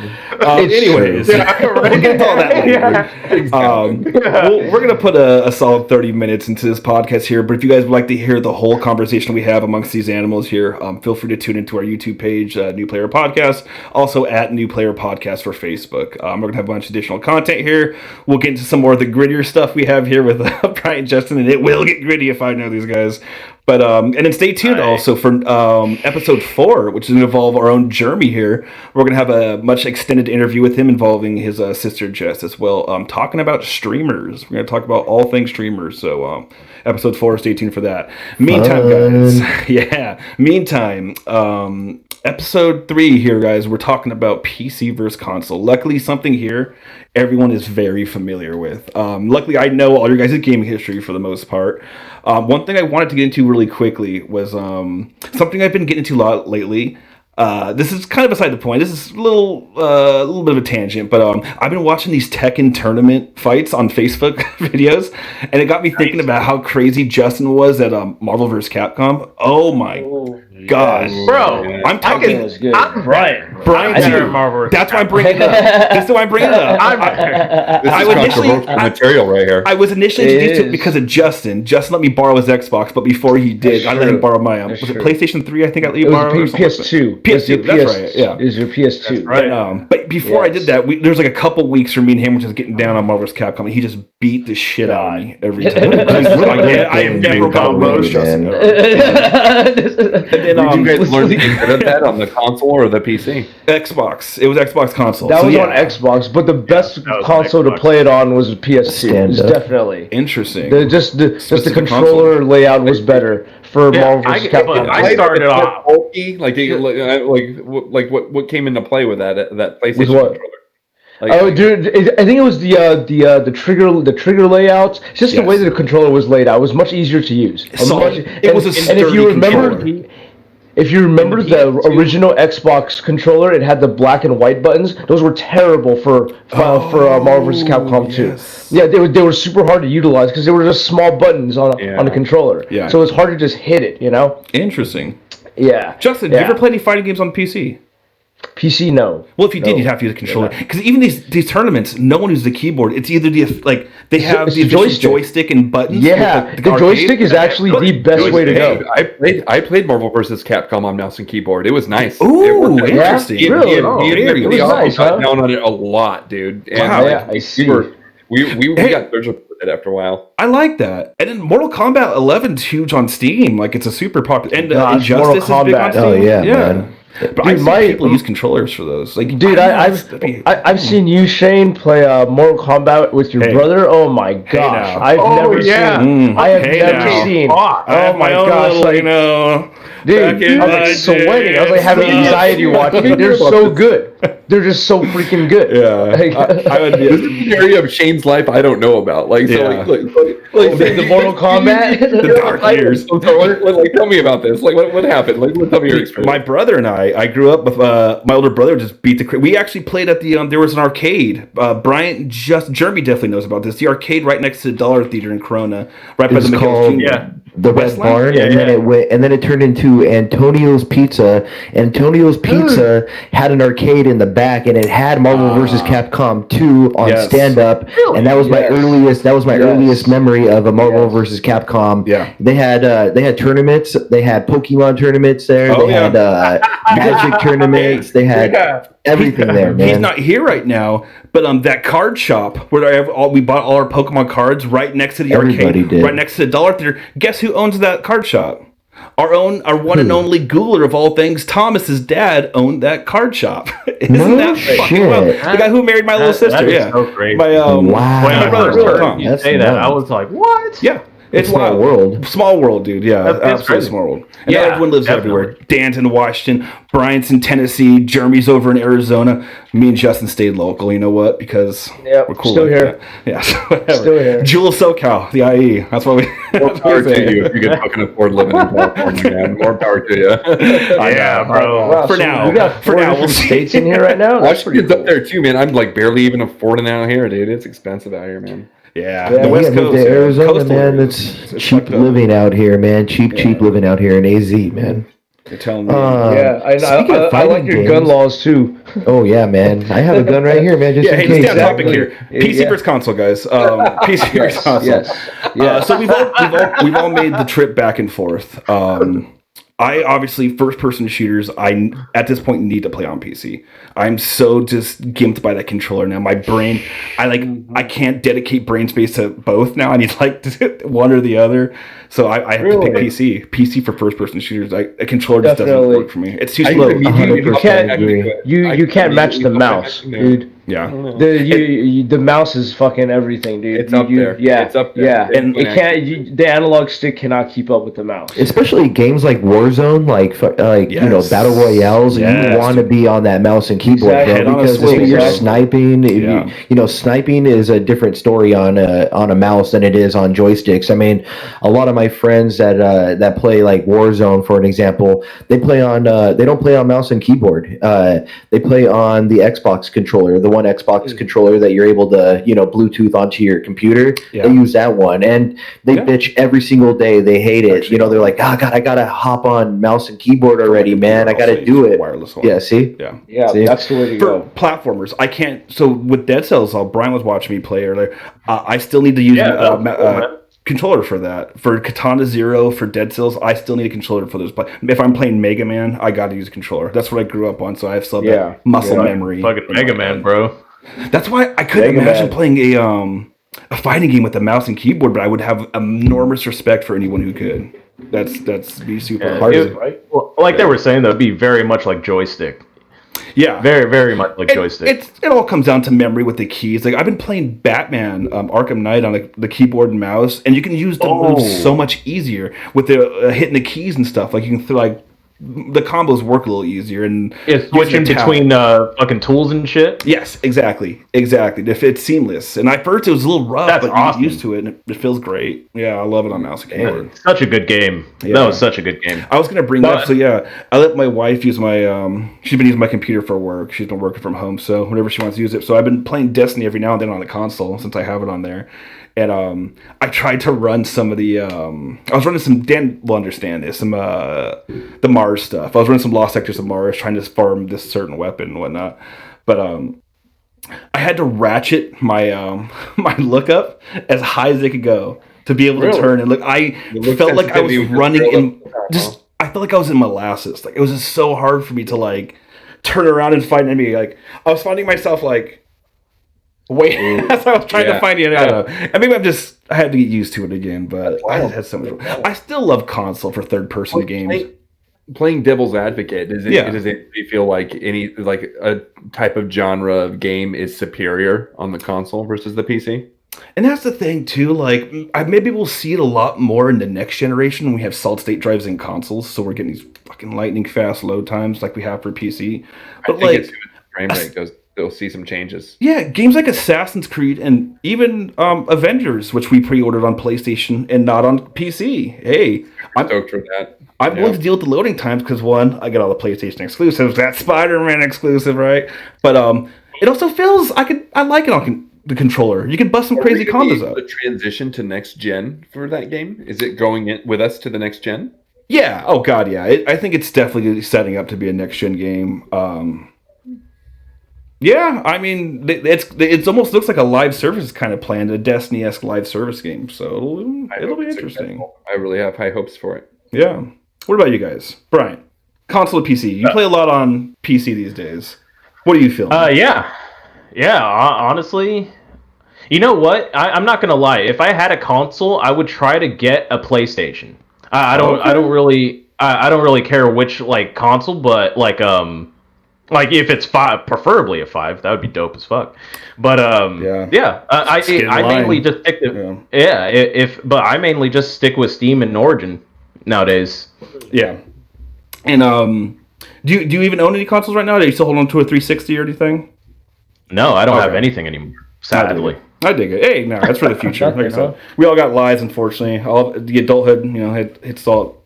[SPEAKER 1] Anyways, we'll get into all that later. We're going to put a solid 30 minutes into this podcast here, but if you guys would like to hear the whole conversation we have amongst these animals here, feel free to tune into our YouTube page, New Player Podcast, also at New Player Podcast for Facebook. We're going to have a bunch of additional content here. We'll get into some more of the grittier stuff we have here with Brian and Justin, and it will get gritty if I know these guys. But and then stay tuned also for episode 4, which is going to involve our own Jeremy here. We're going to have a much extended interview with him involving his sister Jess as well, talking about streamers. We're going to talk about all things streamers. So episode 4, stay tuned for that. Meantime, guys, Meantime, episode 3 here, guys. We're talking about PC versus console. Luckily, something here everyone is very familiar with. Luckily, I know all your guys' gaming history for the most part. One thing I wanted to get into really quickly was something I've been getting into a lot lately. This is kind of beside the point. This is a little bit of a tangent, but I've been watching these Tekken tournament fights on Facebook videos, and it got me thinking about how crazy Justin was at Marvel vs. Capcom. Oh my God,
[SPEAKER 6] Bro,
[SPEAKER 1] I'm talking.
[SPEAKER 6] I'm Brian.
[SPEAKER 1] Brian's
[SPEAKER 6] better
[SPEAKER 1] here.
[SPEAKER 6] at Marvel vs.
[SPEAKER 1] That's why I'm bringing it up. This is why I'm bringing it up.
[SPEAKER 3] This
[SPEAKER 1] I
[SPEAKER 3] is
[SPEAKER 1] would initially-
[SPEAKER 3] controversial material right here.
[SPEAKER 1] I was initially introduced to it because of Justin. Justin let me borrow his Xbox, but before he did, I let him borrow my was it PlayStation 3? I think I let you
[SPEAKER 5] It
[SPEAKER 1] borrow.
[SPEAKER 5] was PS2.
[SPEAKER 1] PS2. That's right. Yeah.
[SPEAKER 5] It was your PS2.
[SPEAKER 6] Right.
[SPEAKER 1] But before I did that, there was like a couple weeks for me and him just getting down on Marvel vs. Capcom, and he just beat the shit out of me every time. I've never gone well with Justin. And then
[SPEAKER 3] Did you guys learn to get good at that on the console or the PC?
[SPEAKER 1] Xbox. It was Xbox console.
[SPEAKER 5] That
[SPEAKER 1] So,
[SPEAKER 5] was
[SPEAKER 1] yeah.
[SPEAKER 5] on Xbox, but the best
[SPEAKER 6] that was
[SPEAKER 5] console to
[SPEAKER 6] Xbox.
[SPEAKER 5] play it on was a PS2. It was definitely.
[SPEAKER 1] Interesting.
[SPEAKER 5] Just the
[SPEAKER 1] Specific
[SPEAKER 5] controller layout was better for
[SPEAKER 6] Yeah,
[SPEAKER 5] Marvel vs.
[SPEAKER 6] I
[SPEAKER 5] Capcom.
[SPEAKER 6] started off.
[SPEAKER 3] Bulky, like what came into play with that PlayStation
[SPEAKER 5] With what?
[SPEAKER 3] controller?
[SPEAKER 5] Dude, I think it was the trigger layouts. It's just the way that the controller was laid out. It was much easier to use.
[SPEAKER 1] It was a
[SPEAKER 5] and if you
[SPEAKER 1] sturdy
[SPEAKER 5] remember,
[SPEAKER 1] controller.
[SPEAKER 5] if you remember the original Xbox controller, it had the black and white buttons. Those were terrible for Marvel vs. Capcom 2.
[SPEAKER 1] Yes.
[SPEAKER 5] Yeah, they were super hard to utilize because they were just small buttons on the controller.
[SPEAKER 1] Yeah.
[SPEAKER 5] So it's hard to just hit it, you know?
[SPEAKER 1] Interesting.
[SPEAKER 5] Yeah.
[SPEAKER 1] Justin, did you ever play any fighting games on PC?
[SPEAKER 5] PC, no.
[SPEAKER 1] Well, if you did, you'd have to use a controller. Because even these tournaments, no one uses the keyboard. It's either they have
[SPEAKER 5] It's
[SPEAKER 1] the
[SPEAKER 5] the
[SPEAKER 1] joystick and buttons.
[SPEAKER 5] Yeah,
[SPEAKER 1] with
[SPEAKER 5] the
[SPEAKER 1] arcade.
[SPEAKER 5] joystick is actually the best way to go.
[SPEAKER 3] I played Marvel vs. Capcom on mouse and keyboard. It was nice.
[SPEAKER 1] Ooh,
[SPEAKER 3] it
[SPEAKER 1] interesting.
[SPEAKER 5] Really?
[SPEAKER 3] It was
[SPEAKER 5] nice, huh?
[SPEAKER 3] down on it a lot, dude. And
[SPEAKER 1] Wow.
[SPEAKER 5] Yeah, I see.
[SPEAKER 3] We got surgical with it after a while.
[SPEAKER 1] I like that. And then Mortal Kombat 11's huge on Steam. Like, it's a super popular. And
[SPEAKER 5] Gosh,
[SPEAKER 1] Injustice
[SPEAKER 5] Mortal
[SPEAKER 1] is big on
[SPEAKER 5] Kombat.
[SPEAKER 1] Steam.
[SPEAKER 7] Oh, yeah, man.
[SPEAKER 1] But I've seen people use controllers for those. Like,
[SPEAKER 5] Dude,
[SPEAKER 1] that'd be-
[SPEAKER 5] I've seen you, Shane, play Mortal Kombat with your brother. Oh my gosh,
[SPEAKER 1] now.
[SPEAKER 5] I've never
[SPEAKER 6] yeah.
[SPEAKER 5] seen. I have
[SPEAKER 1] Hey
[SPEAKER 5] never
[SPEAKER 1] now.
[SPEAKER 5] seen.
[SPEAKER 6] Fuck.
[SPEAKER 1] I have
[SPEAKER 5] Oh my
[SPEAKER 1] own
[SPEAKER 5] gosh,
[SPEAKER 1] little,
[SPEAKER 5] like,
[SPEAKER 1] back
[SPEAKER 5] dude,
[SPEAKER 1] in
[SPEAKER 5] I was
[SPEAKER 1] my
[SPEAKER 5] like sweating. I was like
[SPEAKER 1] day,
[SPEAKER 5] having
[SPEAKER 1] stuff.
[SPEAKER 5] anxiety watching it. They're so good. They're just so freaking good.
[SPEAKER 1] Yeah. I would be.
[SPEAKER 3] This is an area of Shane's life I don't know about. Like, so,
[SPEAKER 1] Yeah.
[SPEAKER 3] like
[SPEAKER 5] the Mortal Kombat.
[SPEAKER 1] The dark years.
[SPEAKER 3] So, like, tell me about this. Like, what happened? Like, tell me your experience.
[SPEAKER 1] My brother and I grew up with my older brother just beat the. We actually played at the. There was an arcade. Jeremy definitely knows about this. The arcade right next to the Dollar Theater in Corona, right by
[SPEAKER 7] It's
[SPEAKER 1] the McGill's
[SPEAKER 7] called
[SPEAKER 1] Jr.
[SPEAKER 7] the Red
[SPEAKER 1] Westland?
[SPEAKER 7] Barn, and then it went, and then it turned into Antonio's Pizza. Antonio's Pizza had an arcade in the back, and it had Marvel vs. Capcom 2 on
[SPEAKER 1] Yes.
[SPEAKER 7] stand up, and that was my earliest. That was my earliest memory of a Marvel vs. Capcom.
[SPEAKER 1] Yeah.
[SPEAKER 7] They had tournaments. They had Pokemon tournaments there.
[SPEAKER 1] Oh,
[SPEAKER 7] they had Magic tournaments. They had everything there, man.
[SPEAKER 1] He's not here right now, but that card shop where we bought all our Pokemon cards right next to the
[SPEAKER 7] Everybody
[SPEAKER 1] arcade,
[SPEAKER 7] did.
[SPEAKER 1] right next to the Dollar Theater. Guess who owns that card shop? Our one and only Ghouler of all things, Thomas's dad owned that card shop. Isn't
[SPEAKER 7] No
[SPEAKER 1] that fucking
[SPEAKER 7] shit.
[SPEAKER 1] wild? The guy who married my little sister.
[SPEAKER 6] That is
[SPEAKER 1] Yeah,
[SPEAKER 6] so crazy.
[SPEAKER 1] my
[SPEAKER 7] Wow.
[SPEAKER 6] When
[SPEAKER 1] my
[SPEAKER 6] I
[SPEAKER 1] brother's
[SPEAKER 6] first heard
[SPEAKER 1] Tom.
[SPEAKER 6] you
[SPEAKER 7] That's
[SPEAKER 6] say that,
[SPEAKER 7] nuts.
[SPEAKER 6] I was like, what?
[SPEAKER 1] Yeah. It's
[SPEAKER 7] Small
[SPEAKER 1] wild.
[SPEAKER 7] world.
[SPEAKER 1] Small world, dude. Yeah,
[SPEAKER 6] That's
[SPEAKER 1] absolutely
[SPEAKER 6] crazy.
[SPEAKER 1] small world. And now
[SPEAKER 6] Yeah,
[SPEAKER 1] everyone lives
[SPEAKER 6] definitely.
[SPEAKER 1] everywhere. Dan's in Washington, Bryant's in Tennessee, Jeremy's over in Arizona. Me and Justin stayed local. You know what? Because
[SPEAKER 5] Yep,
[SPEAKER 1] we're cool.
[SPEAKER 5] still
[SPEAKER 1] like
[SPEAKER 5] here.
[SPEAKER 1] that. Yeah, so whatever.
[SPEAKER 5] Still here.
[SPEAKER 1] Jewel of SoCal, the IE. That's what we.
[SPEAKER 3] More
[SPEAKER 1] that's what
[SPEAKER 3] power
[SPEAKER 1] we
[SPEAKER 3] to
[SPEAKER 1] say.
[SPEAKER 3] you if you can fucking afford living in California, man. More power to you.
[SPEAKER 6] Yeah, bro.
[SPEAKER 5] Wow,
[SPEAKER 1] For
[SPEAKER 5] so
[SPEAKER 1] now.
[SPEAKER 5] we got
[SPEAKER 1] For
[SPEAKER 5] four
[SPEAKER 1] now, we'll
[SPEAKER 5] different
[SPEAKER 1] see.
[SPEAKER 5] states in here right now. That's pretty
[SPEAKER 3] Washington's
[SPEAKER 5] cool.
[SPEAKER 3] up there too, man. I'm like barely even affording out here, dude. It's expensive out here, man.
[SPEAKER 1] Yeah,
[SPEAKER 5] Yeah,
[SPEAKER 1] the
[SPEAKER 5] we
[SPEAKER 1] West
[SPEAKER 7] Yeah, moved
[SPEAKER 1] Coast,
[SPEAKER 7] to Arizona,
[SPEAKER 1] coastal
[SPEAKER 7] man.
[SPEAKER 1] areas.
[SPEAKER 7] It's
[SPEAKER 1] It's
[SPEAKER 7] cheap
[SPEAKER 1] fucked up.
[SPEAKER 7] living out here, man. Cheap living out here in AZ, man.
[SPEAKER 1] You're telling me.
[SPEAKER 5] Yeah,
[SPEAKER 7] Speaking of
[SPEAKER 5] I
[SPEAKER 7] fighting
[SPEAKER 5] like your
[SPEAKER 7] games-
[SPEAKER 5] gun laws too.
[SPEAKER 7] Oh yeah, man. I have a gun right here, man. Just
[SPEAKER 1] Yeah,
[SPEAKER 7] in
[SPEAKER 1] hey,
[SPEAKER 7] case.
[SPEAKER 1] let's stay on topic here.
[SPEAKER 5] Yeah.
[SPEAKER 1] PC versus console, guys. PC versus console.
[SPEAKER 5] Yes.
[SPEAKER 1] So we've all made the trip back and forth. I obviously first person shooters. I at this point need to play on PC. I'm so just gimped by that controller now. My brain, I can't dedicate brain space to both now. I need like one or the other. So I have to pick PC. PC for first person shooters. A controller just doesn't
[SPEAKER 5] Definitely.
[SPEAKER 1] work for me. It's too
[SPEAKER 3] I
[SPEAKER 1] slow.
[SPEAKER 3] can immediately
[SPEAKER 7] 100%
[SPEAKER 5] can't-
[SPEAKER 7] agree.
[SPEAKER 5] You can't match the mouse, dude.
[SPEAKER 1] Yeah.
[SPEAKER 5] The mouse is fucking everything, dude.
[SPEAKER 3] It's up there.
[SPEAKER 5] Yeah,
[SPEAKER 3] It's up there.
[SPEAKER 5] Yeah,
[SPEAKER 1] And
[SPEAKER 5] it can't. The analog stick cannot keep up with the mouse.
[SPEAKER 7] Especially games like Warzone, you know,
[SPEAKER 1] Yes.
[SPEAKER 7] battle royales.
[SPEAKER 1] Yes.
[SPEAKER 7] You want to be on that mouse and keyboard,
[SPEAKER 5] Exactly.
[SPEAKER 1] Head
[SPEAKER 7] bro,
[SPEAKER 1] on a
[SPEAKER 7] because
[SPEAKER 1] swivel,
[SPEAKER 7] if you're
[SPEAKER 1] bro.
[SPEAKER 7] sniping, if
[SPEAKER 1] Yeah.
[SPEAKER 7] you know, sniping is a different story on a mouse than it is on joysticks. I mean, a lot of my friends that play like Warzone, for an example, they play on they don't play on mouse and keyboard. They play on the Xbox controller, the one Xbox controller that you're able to, you know, Bluetooth onto your computer.
[SPEAKER 1] Yeah.
[SPEAKER 7] They use that one, and they
[SPEAKER 1] Yeah.
[SPEAKER 7] bitch every single day. They hate it.
[SPEAKER 1] Actually,
[SPEAKER 7] You know, they're like, oh god, I gotta hop on mouse and keyboard already, man. I gotta do it.
[SPEAKER 1] Wireless one.
[SPEAKER 7] Yeah, see.
[SPEAKER 1] Yeah.
[SPEAKER 5] Yeah,
[SPEAKER 7] See?
[SPEAKER 5] that's the way to
[SPEAKER 1] For
[SPEAKER 5] go.
[SPEAKER 1] platformers, I can't. So with Dead Cells, Brian was watching me play earlier. I still need to use
[SPEAKER 6] Yeah, that was cool, man.
[SPEAKER 1] controller for that. For Katana Zero, for Dead Cells, I still need a controller for those. If I'm playing Mega Man, I got to use a controller. That's what I grew up on, so I have still
[SPEAKER 5] Yeah.
[SPEAKER 1] that muscle
[SPEAKER 5] Yeah.
[SPEAKER 1] memory.
[SPEAKER 6] Fucking
[SPEAKER 1] in
[SPEAKER 6] Mega
[SPEAKER 1] my
[SPEAKER 6] Man,
[SPEAKER 1] head.
[SPEAKER 6] bro.
[SPEAKER 1] That's why I couldn't
[SPEAKER 5] Mega
[SPEAKER 1] imagine
[SPEAKER 5] Man.
[SPEAKER 1] playing a fighting game with a mouse and keyboard, but I would have enormous respect for anyone who could. That's be super
[SPEAKER 6] Yeah,
[SPEAKER 1] hard.
[SPEAKER 6] it- well, like they were saying, though, it'd be very much like joystick.
[SPEAKER 1] Yeah.
[SPEAKER 6] Very, very much like joystick.
[SPEAKER 1] It all comes down to memory with the keys. Like I've been playing Batman Arkham Knight on the keyboard and mouse, and you can use the moves so much easier with the hitting the keys and stuff. Like you can the combos work a little easier and
[SPEAKER 6] It's switching between fucking tools and shit.
[SPEAKER 1] Yes, exactly. It's seamless. And at first it was a little rough,
[SPEAKER 6] That's
[SPEAKER 1] but
[SPEAKER 6] awesome.
[SPEAKER 1] you get used to it and it feels great. Yeah, I love it on mouse and keyboard.
[SPEAKER 6] Such a good game.
[SPEAKER 1] Yeah.
[SPEAKER 6] That was such a good game.
[SPEAKER 1] I was gonna bring that up. So yeah, I let my wife use my. She's been using my computer for work. She's been working from home, so whenever she wants to use it. So I've been playing Destiny every now and then on the console since I have it on there. And I tried to run some of the. I was running some. Dan will understand this. Some the Mars stuff. I was running some Lost Sectors of Mars, trying to farm this certain weapon and whatnot. But I had to ratchet my my lookup as high as it could go to be able to turn and look. I felt like I was running in just. I felt like I was in molasses. Like it was just so hard for me to like turn around and find an enemy. Like I was finding myself like. Wait, as I was trying to find it. I don't know. And maybe I had to get used to it again, but I just had so much. I still love console for third-person games.
[SPEAKER 3] Playing devil's advocate, does it feel like a type of genre of game is superior on the console versus the PC?
[SPEAKER 1] And that's the thing too. Like, maybe we'll see it a lot more in the next generation when we have solid-state drives in consoles. So we're getting these fucking lightning fast load times like we have for PC. But
[SPEAKER 3] I think frame rate goes. They'll see some changes.
[SPEAKER 1] Yeah, games like Assassin's Creed and even Avengers, which we pre-ordered on PlayStation and not on PC. Hey,
[SPEAKER 3] I'm stoked for that.
[SPEAKER 1] I'm willing to deal with the loading times because one, I get all the PlayStation exclusives. That Spider-Man exclusive, right? But it also feels I like it on the controller. You can bust some crazy combos up.
[SPEAKER 3] The transition to next gen for that game, is it going in with us to the next gen?
[SPEAKER 1] Yeah. Oh God, yeah. I think it's definitely setting up to be a next gen game. Yeah, I mean, it's almost looks like a live service kind of planned, a Destiny-esque live service game. So it'll be interesting.
[SPEAKER 3] I really have high hopes for it.
[SPEAKER 1] Yeah. What about you guys, Brian? Console or PC? You play a lot on PC these days. What are you feeling?
[SPEAKER 6] Yeah. Honestly, you know what? I'm not gonna lie. If I had a console, I would try to get a PlayStation. I don't really care which like console, but like if it's 5, preferably a 5, that would be dope as fuck. But I mainly just stick to but I mainly just stick with Steam and Origin nowadays.
[SPEAKER 1] Yeah. And do you even own any consoles right now? Are you still holding on to a 360 or anything?
[SPEAKER 6] No, I don't have anything anymore. Sadly.
[SPEAKER 1] I dig it. Hey, no, that's for the future. Like I said, we all got lives, unfortunately. All the adulthood, hits all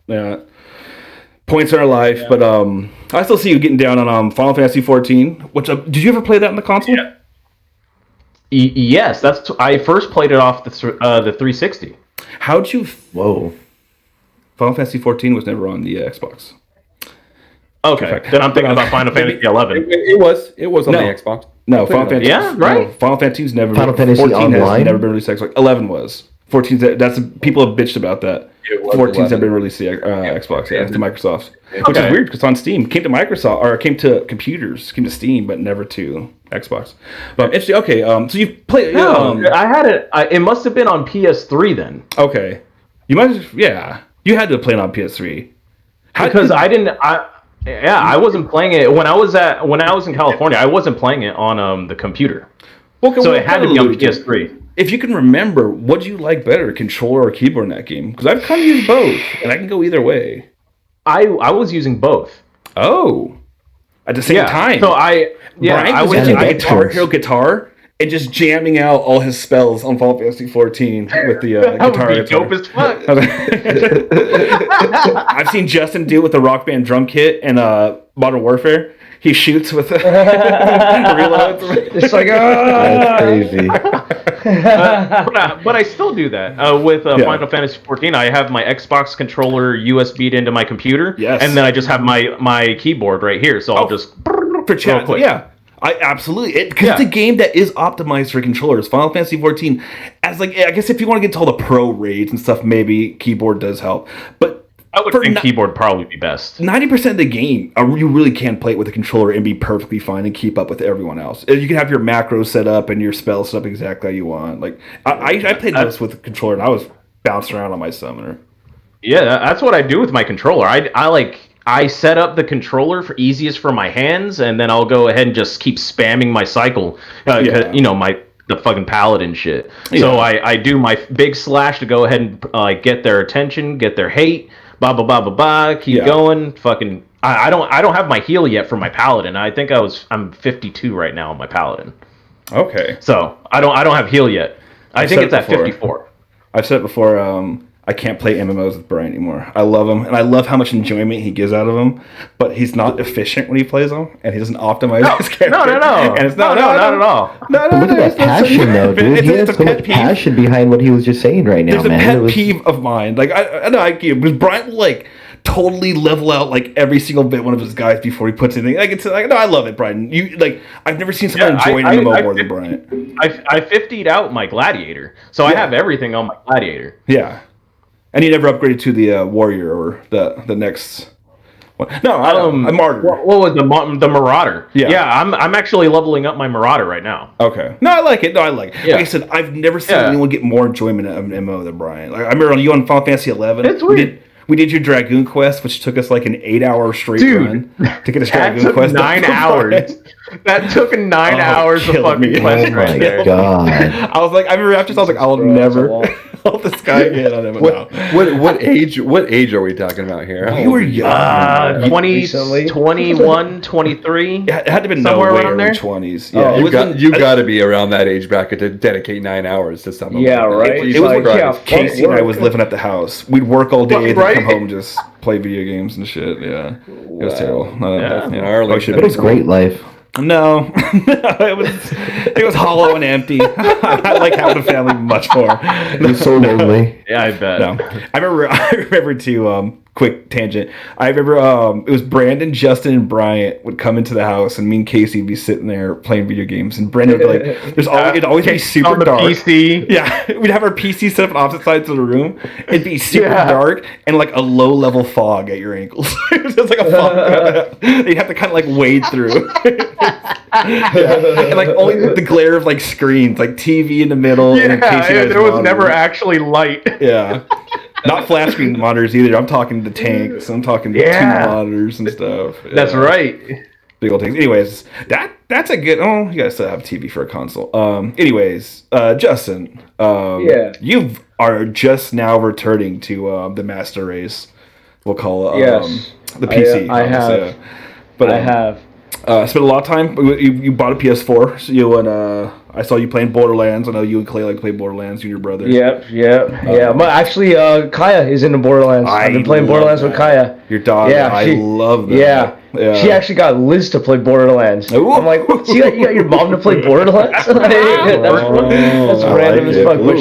[SPEAKER 1] points in our life. But I still see you getting down on Final Fantasy 14. Which did you ever play that on the console?
[SPEAKER 6] Yeah. Yes, I first played it off the 360.
[SPEAKER 1] How'd you? Whoa. Final Fantasy 14 was never on the Xbox.
[SPEAKER 6] Okay, then I'm thinking about Final Fantasy 11.
[SPEAKER 3] It was on the Xbox.
[SPEAKER 1] No, Final Fantasy.
[SPEAKER 6] Yeah, right.
[SPEAKER 1] No, Final Fantasy's never.
[SPEAKER 7] Final Fantasy
[SPEAKER 1] 14
[SPEAKER 7] Online?
[SPEAKER 1] has never been released. Xbox. 11 was. 14. That's people have bitched about that. 14's have been released to Xbox. Yeah, to Microsoft, which is weird because on Steam came to Microsoft or came to computers, came to Steam, but never to Xbox. But interesting. Okay, so you play.
[SPEAKER 6] No, I had it. It must have been on PS3 then.
[SPEAKER 1] Okay, you might. Yeah, you had to play it on PS3.
[SPEAKER 6] Because I didn't. I wasn't playing it when I was in California. I wasn't playing it on the computer. So it had to be on PS3.
[SPEAKER 1] If you can remember, what do you like better, controller or keyboard in that game? Because I've kind of used both, and I can go either way.
[SPEAKER 6] I was using both.
[SPEAKER 1] Oh, at the same time.
[SPEAKER 6] So
[SPEAKER 1] Brian was using a Guitar Hero guitar and just jamming out all his spells on Final Fantasy 14 with the guitar.
[SPEAKER 6] Would be dope as fuck.
[SPEAKER 1] I've seen Justin do it with the Rock Band drum kit and Modern Warfare. He shoots with reloads.
[SPEAKER 5] It's like,
[SPEAKER 7] That's crazy.
[SPEAKER 6] But I still do that with Final Fantasy 14. I have my Xbox controller USB'd into my computer, and then I just have my keyboard right here. So I'll just
[SPEAKER 1] for chat. Yeah, I absolutely because it's a game that is optimized for controllers. Final Fantasy 14, as I guess if you want to get to all the pro raids and stuff, maybe keyboard does help, but.
[SPEAKER 6] I would think keyboard probably be best.
[SPEAKER 1] 90% of the game, you really can play it with a controller and be perfectly fine and keep up with everyone else. You can have your macros set up and your spells set up exactly how you want. Like I played this with a controller and I was bouncing around on my summoner.
[SPEAKER 6] Yeah, that's what I do with my controller. I set up the controller for easiest for my hands, and then I'll go ahead and just keep spamming my cycle. The fucking paladin shit. So I do my big slash to go ahead and get their attention, get their hate. blah blah blah blah blah. Keep going. Fucking. I don't have my heal yet for my paladin. I think I'm 52 right now on my paladin.
[SPEAKER 1] Okay.
[SPEAKER 6] So I don't have heal yet. I think it's at 54.
[SPEAKER 1] I've said it before. I can't play MMOs with Brian anymore. I love him, and I love how much enjoyment he gives out of them. But he's not efficient when he plays them, and he doesn't optimize his character.
[SPEAKER 6] No.
[SPEAKER 1] And it's
[SPEAKER 6] not at all.
[SPEAKER 7] But look at that passion, though, dude. He has so much passion behind what he was just saying right now, man.
[SPEAKER 1] There's a pet peeve of mine. Like I know, because Brian will like totally level out like every single bit one of his guys before he puts anything. Like it's like no, I love it, Brian. You like I've never seen someone enjoy an MMO more than Brian.
[SPEAKER 6] I 50'd out my gladiator, so I have everything on my gladiator.
[SPEAKER 1] Yeah. And you never upgraded to the warrior or the next one. No, a martyr.
[SPEAKER 6] What was the marauder? Yeah, I'm actually leveling up my marauder right now.
[SPEAKER 1] Okay. No, I like it. Like I said, I've never seen anyone get more enjoyment of an MMO than Brian. Like I remember you on Final Fantasy 11.
[SPEAKER 6] It's weird.
[SPEAKER 1] We did your Dragoon quest, which took us like an 8-hour straight run to get a Dragoon quest.
[SPEAKER 6] 9 hours. That took 9 hours of fucking quest.
[SPEAKER 7] Oh my god!
[SPEAKER 1] I was like, I remember after I was like, I'll never help this guy again on MMO.
[SPEAKER 3] What age are we talking about here?
[SPEAKER 1] We were young.
[SPEAKER 6] 21, 23.
[SPEAKER 1] Yeah, it had to be
[SPEAKER 6] somewhere
[SPEAKER 1] way
[SPEAKER 6] around
[SPEAKER 1] early
[SPEAKER 6] there.
[SPEAKER 1] 20s. Yeah,
[SPEAKER 3] you got to be around that age bracket to dedicate 9 hours to something.
[SPEAKER 5] Yeah, right.
[SPEAKER 1] It was like Casey and I was living at the house. We'd work all day, then come home, just play video games and shit. Yeah, it was terrible.
[SPEAKER 7] It was great life.
[SPEAKER 1] No, it was hollow and empty. I like having a family much more.
[SPEAKER 7] It was so lonely.
[SPEAKER 6] Yeah, I bet.
[SPEAKER 1] No, I remember too. Quick tangent. I remember it was Brandon, Justin, and Bryant would come into the house, and me and Casey would be sitting there playing video games, and Brandon would be like, it'd always be super
[SPEAKER 6] on the
[SPEAKER 1] dark.
[SPEAKER 6] PC.
[SPEAKER 1] Yeah, we'd have our PC set up on opposite sides of the room. It'd be super dark and like a low level fog at your ankles. It was just like a fog. You'd have to kind of like wade through. And like only the glare of like screens, like TV in the middle.
[SPEAKER 6] Yeah,
[SPEAKER 1] and
[SPEAKER 6] there was never actually light.
[SPEAKER 1] Yeah. Not flat screen monitors either. I'm talking the tanks. I'm talking the two monitors and stuff. Yeah.
[SPEAKER 6] That's right.
[SPEAKER 1] Big old tanks. Anyways, that's a good. Oh, you guys still have TV for a console. Anyways, Justin. You are just now returning to the master race. We'll call it. The PC.
[SPEAKER 5] I have.
[SPEAKER 1] But
[SPEAKER 5] I have.
[SPEAKER 1] Spent a lot of time. You bought a PS4. So you and I saw you playing Borderlands. I know you and Clay like to play Borderlands. You and your brother.
[SPEAKER 5] Yep. But actually, Kaya is into Borderlands. I've been playing Borderlands with Kaya.
[SPEAKER 1] Your daughter. Yeah, I love that.
[SPEAKER 5] Yeah. She actually got Liz to play Borderlands.
[SPEAKER 1] Ooh.
[SPEAKER 5] I'm like, what? You got your mom to play Borderlands? That's random as fuck. But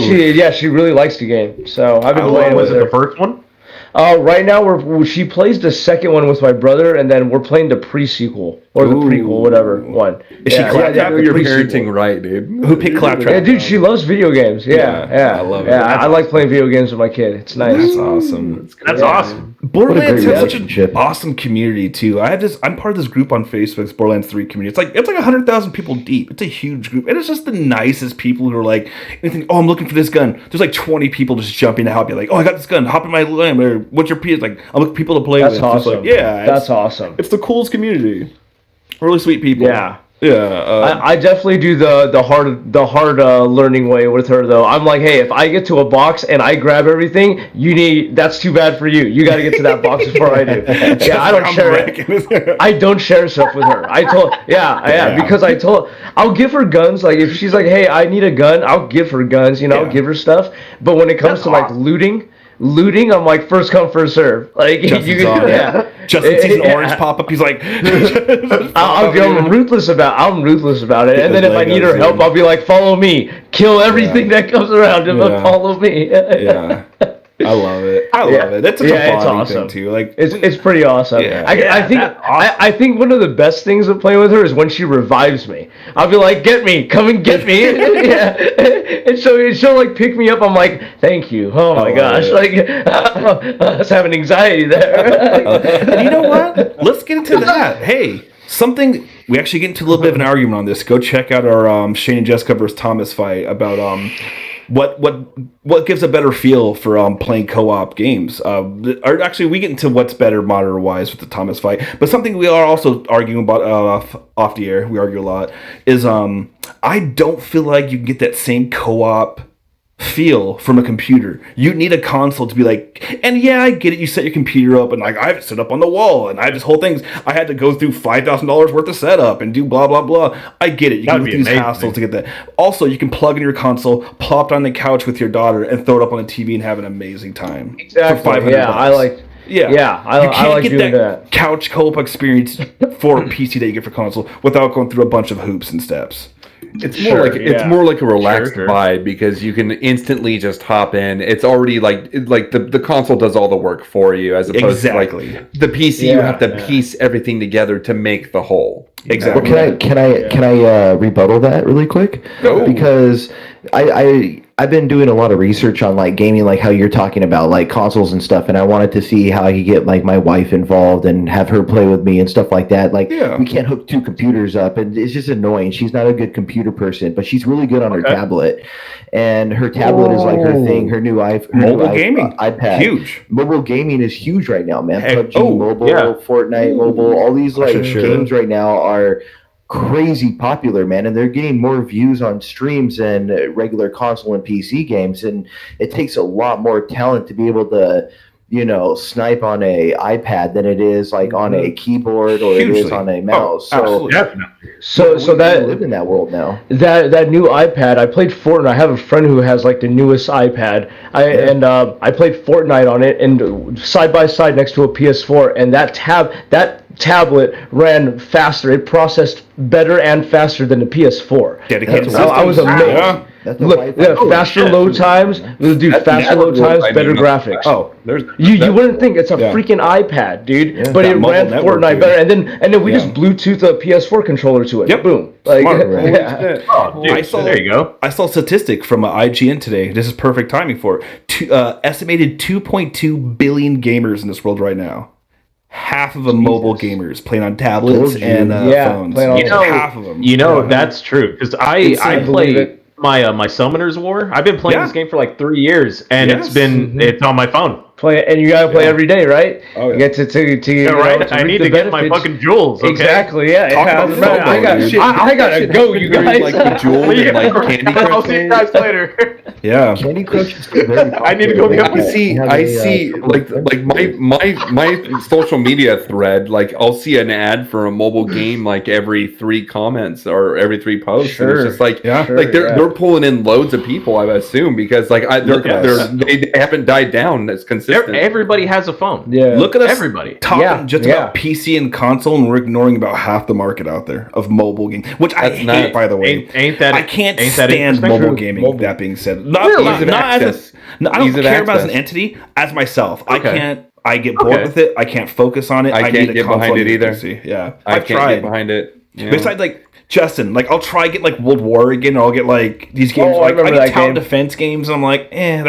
[SPEAKER 5] she really likes the game. So I've been playing with her.
[SPEAKER 6] Was it the first one?
[SPEAKER 5] Right now, she plays the second one with my brother, and then we're playing the pre-sequel or the prequel, whatever one.
[SPEAKER 1] Is she Claptrap?
[SPEAKER 3] You're parenting right, dude.
[SPEAKER 1] Who picked Claptrap?
[SPEAKER 5] Yeah, dude, she loves video games. Yeah.
[SPEAKER 1] I love it.
[SPEAKER 5] Yeah, I like playing video games with my kid. It's nice.
[SPEAKER 1] That's awesome.
[SPEAKER 6] That's awesome.
[SPEAKER 1] Borderlands has such an awesome community too. I'm part of this group on Facebook, it's Borderlands 3 community. It's like 100,000 people deep. It's a huge group, and it's just the nicest people who are like, anything. Oh, I'm looking for this gun. There's like 20 people just jumping to help you. Like, oh, I got this gun. Hop in my lane. Or what's your PS? Like, I'm looking for people to play with.
[SPEAKER 5] That's awesome.
[SPEAKER 1] Like,
[SPEAKER 5] that's awesome.
[SPEAKER 1] It's the coolest community. Really sweet people.
[SPEAKER 5] Yeah.
[SPEAKER 1] Yeah,
[SPEAKER 5] I definitely do the hard learning way with her though. I'm like, hey, if I get to a box and I grab everything, that's too bad for you. You got to get to that box before I do. Yeah, I don't share it. I don't share stuff with her. Because I told I'll give her guns. Like if she's like, hey, I need a gun, I'll give her guns. I'll give her stuff. But when it comes to like looting, I'm like first come first serve. Like
[SPEAKER 1] Justin sees an orange pop up. He's like,
[SPEAKER 5] I'm ruthless about it. And then if I need her help, I'll be like, follow me, kill everything that comes around him, and follow me.
[SPEAKER 1] I love it. That's such a bonding thing too. Like
[SPEAKER 5] it's pretty awesome. I think one of the best things of playing with her is when she revives me. I'll be like, "Get me, come and get me!" And she'll like pick me up. I'm like, "Thank you." Oh my gosh, like I was having anxiety there.
[SPEAKER 1] And you know what? Let's get into that. Hey, something we actually get into a little bit of an argument on this. Go check out our Shane and Jessica versus Thomas fight about what gives a better feel for playing co-op games. Or actually, we get into what's better monitor-wise with the Thomas fight. But something we are also arguing about off the air, we argue a lot, is I don't feel like you can get that same co-op feel from a computer. You need a console to be like, and yeah, I get it. You set your computer up, and like I have it set up on the wall, and I have this whole thing. I had to go through $5,000 worth of setup and do blah blah blah. I get it. You can go through these hassles to get that. Also, you can plug in your console, plop it on the couch with your daughter, and throw it up on the TV and have an amazing time.
[SPEAKER 5] Exactly.
[SPEAKER 1] For $500.
[SPEAKER 5] Yeah, I like.
[SPEAKER 1] Yeah,
[SPEAKER 5] Yeah, I like doing that.
[SPEAKER 1] couch co-op experience for PC that you get for console without going through a bunch of hoops and steps.
[SPEAKER 3] It's more like a relaxed vibe because you can instantly just hop in. It's already like the console does all the work for you as opposed to like the PC. You have to piece everything together to make the whole.
[SPEAKER 1] Exactly.
[SPEAKER 7] Well, can I rebuttal that really quick?
[SPEAKER 3] Go.
[SPEAKER 7] Because I've been doing a lot of research on like gaming, like how you're talking about like consoles and stuff, and I wanted to see how I could get like my wife involved and have her play with me and stuff like that. Like we can't hook two computers up, and it's just annoying. She's not a good computer person, but she's really good on her tablet, and her tablet is like her thing. Her new
[SPEAKER 1] mobile gaming
[SPEAKER 7] iPad,
[SPEAKER 1] huge.
[SPEAKER 7] Mobile gaming is huge right now, man.
[SPEAKER 1] Heck,
[SPEAKER 7] PUBG Mobile, Fortnite Mobile, all these like games right now are crazy popular, man, and they're getting more views on streams than regular console and PC games, and it takes a lot more talent to be able to snipe on a iPad than it is like on a keyboard or it is on a mouse. So that live in that world now.
[SPEAKER 5] That new iPad, I played Fortnite. I have a friend who has like the newest iPad. I played Fortnite on it and side by side next to a PS4, and that tablet ran faster. It processed better and faster than the PS4.
[SPEAKER 1] Dedicated.
[SPEAKER 5] I was amazed.
[SPEAKER 1] Yeah.
[SPEAKER 5] Look, faster load times, dude. Faster load times, better graphics.
[SPEAKER 3] Oh,
[SPEAKER 5] you wouldn't think it's a freaking iPad, dude, but it ran Fortnite better. And then we just Bluetooth a PS4 controller to it.
[SPEAKER 1] Yep.
[SPEAKER 5] Boom.
[SPEAKER 1] Like,
[SPEAKER 6] Oh, dude, there you go.
[SPEAKER 1] I saw a statistic from IGN today. This is perfect timing for it. Estimated 2.2 billion gamers in this world right now. Half of them mobile gamers playing on tablets and phones. Half of them.
[SPEAKER 6] That's true because I play my Summoners War. I've been playing this game for like 3 years, and it's on my phone.
[SPEAKER 5] And you gotta play every day, right?
[SPEAKER 1] Oh, yeah.
[SPEAKER 5] You get to
[SPEAKER 6] right. I need to get my fucking jewels. Okay?
[SPEAKER 5] Exactly. Yeah.
[SPEAKER 3] I
[SPEAKER 5] gotta go, you guys.
[SPEAKER 3] Like the jewels and like Candy Crush.
[SPEAKER 6] I'll see you guys later.
[SPEAKER 1] Yeah.
[SPEAKER 7] Candy Crush is still very popular.
[SPEAKER 6] I need to go get.
[SPEAKER 3] I see. Like my social media thread. Like I'll see an ad for a mobile game like every 3 comments or every 3 posts. And it's just like they're pulling in loads of people. I assume because like they haven't died down as consistent.
[SPEAKER 6] Everybody has a phone.
[SPEAKER 5] Yeah.
[SPEAKER 1] Look at us
[SPEAKER 6] Everybody
[SPEAKER 1] talking just about PC and console, and we're ignoring about half the market out there of mobile games, which I hate, by the way.
[SPEAKER 6] I
[SPEAKER 1] can't stand mobile gaming. That being said, I don't care about as an entity as myself.
[SPEAKER 6] Okay.
[SPEAKER 1] I get bored with it. I can't focus on it.
[SPEAKER 3] I can't get behind it either.
[SPEAKER 1] Yeah,
[SPEAKER 3] I've tried. Get behind it. Yeah.
[SPEAKER 1] Besides, like Justin, like I'll try get like World War again, or I'll get like these games. I get tower defense games. And I'm like, I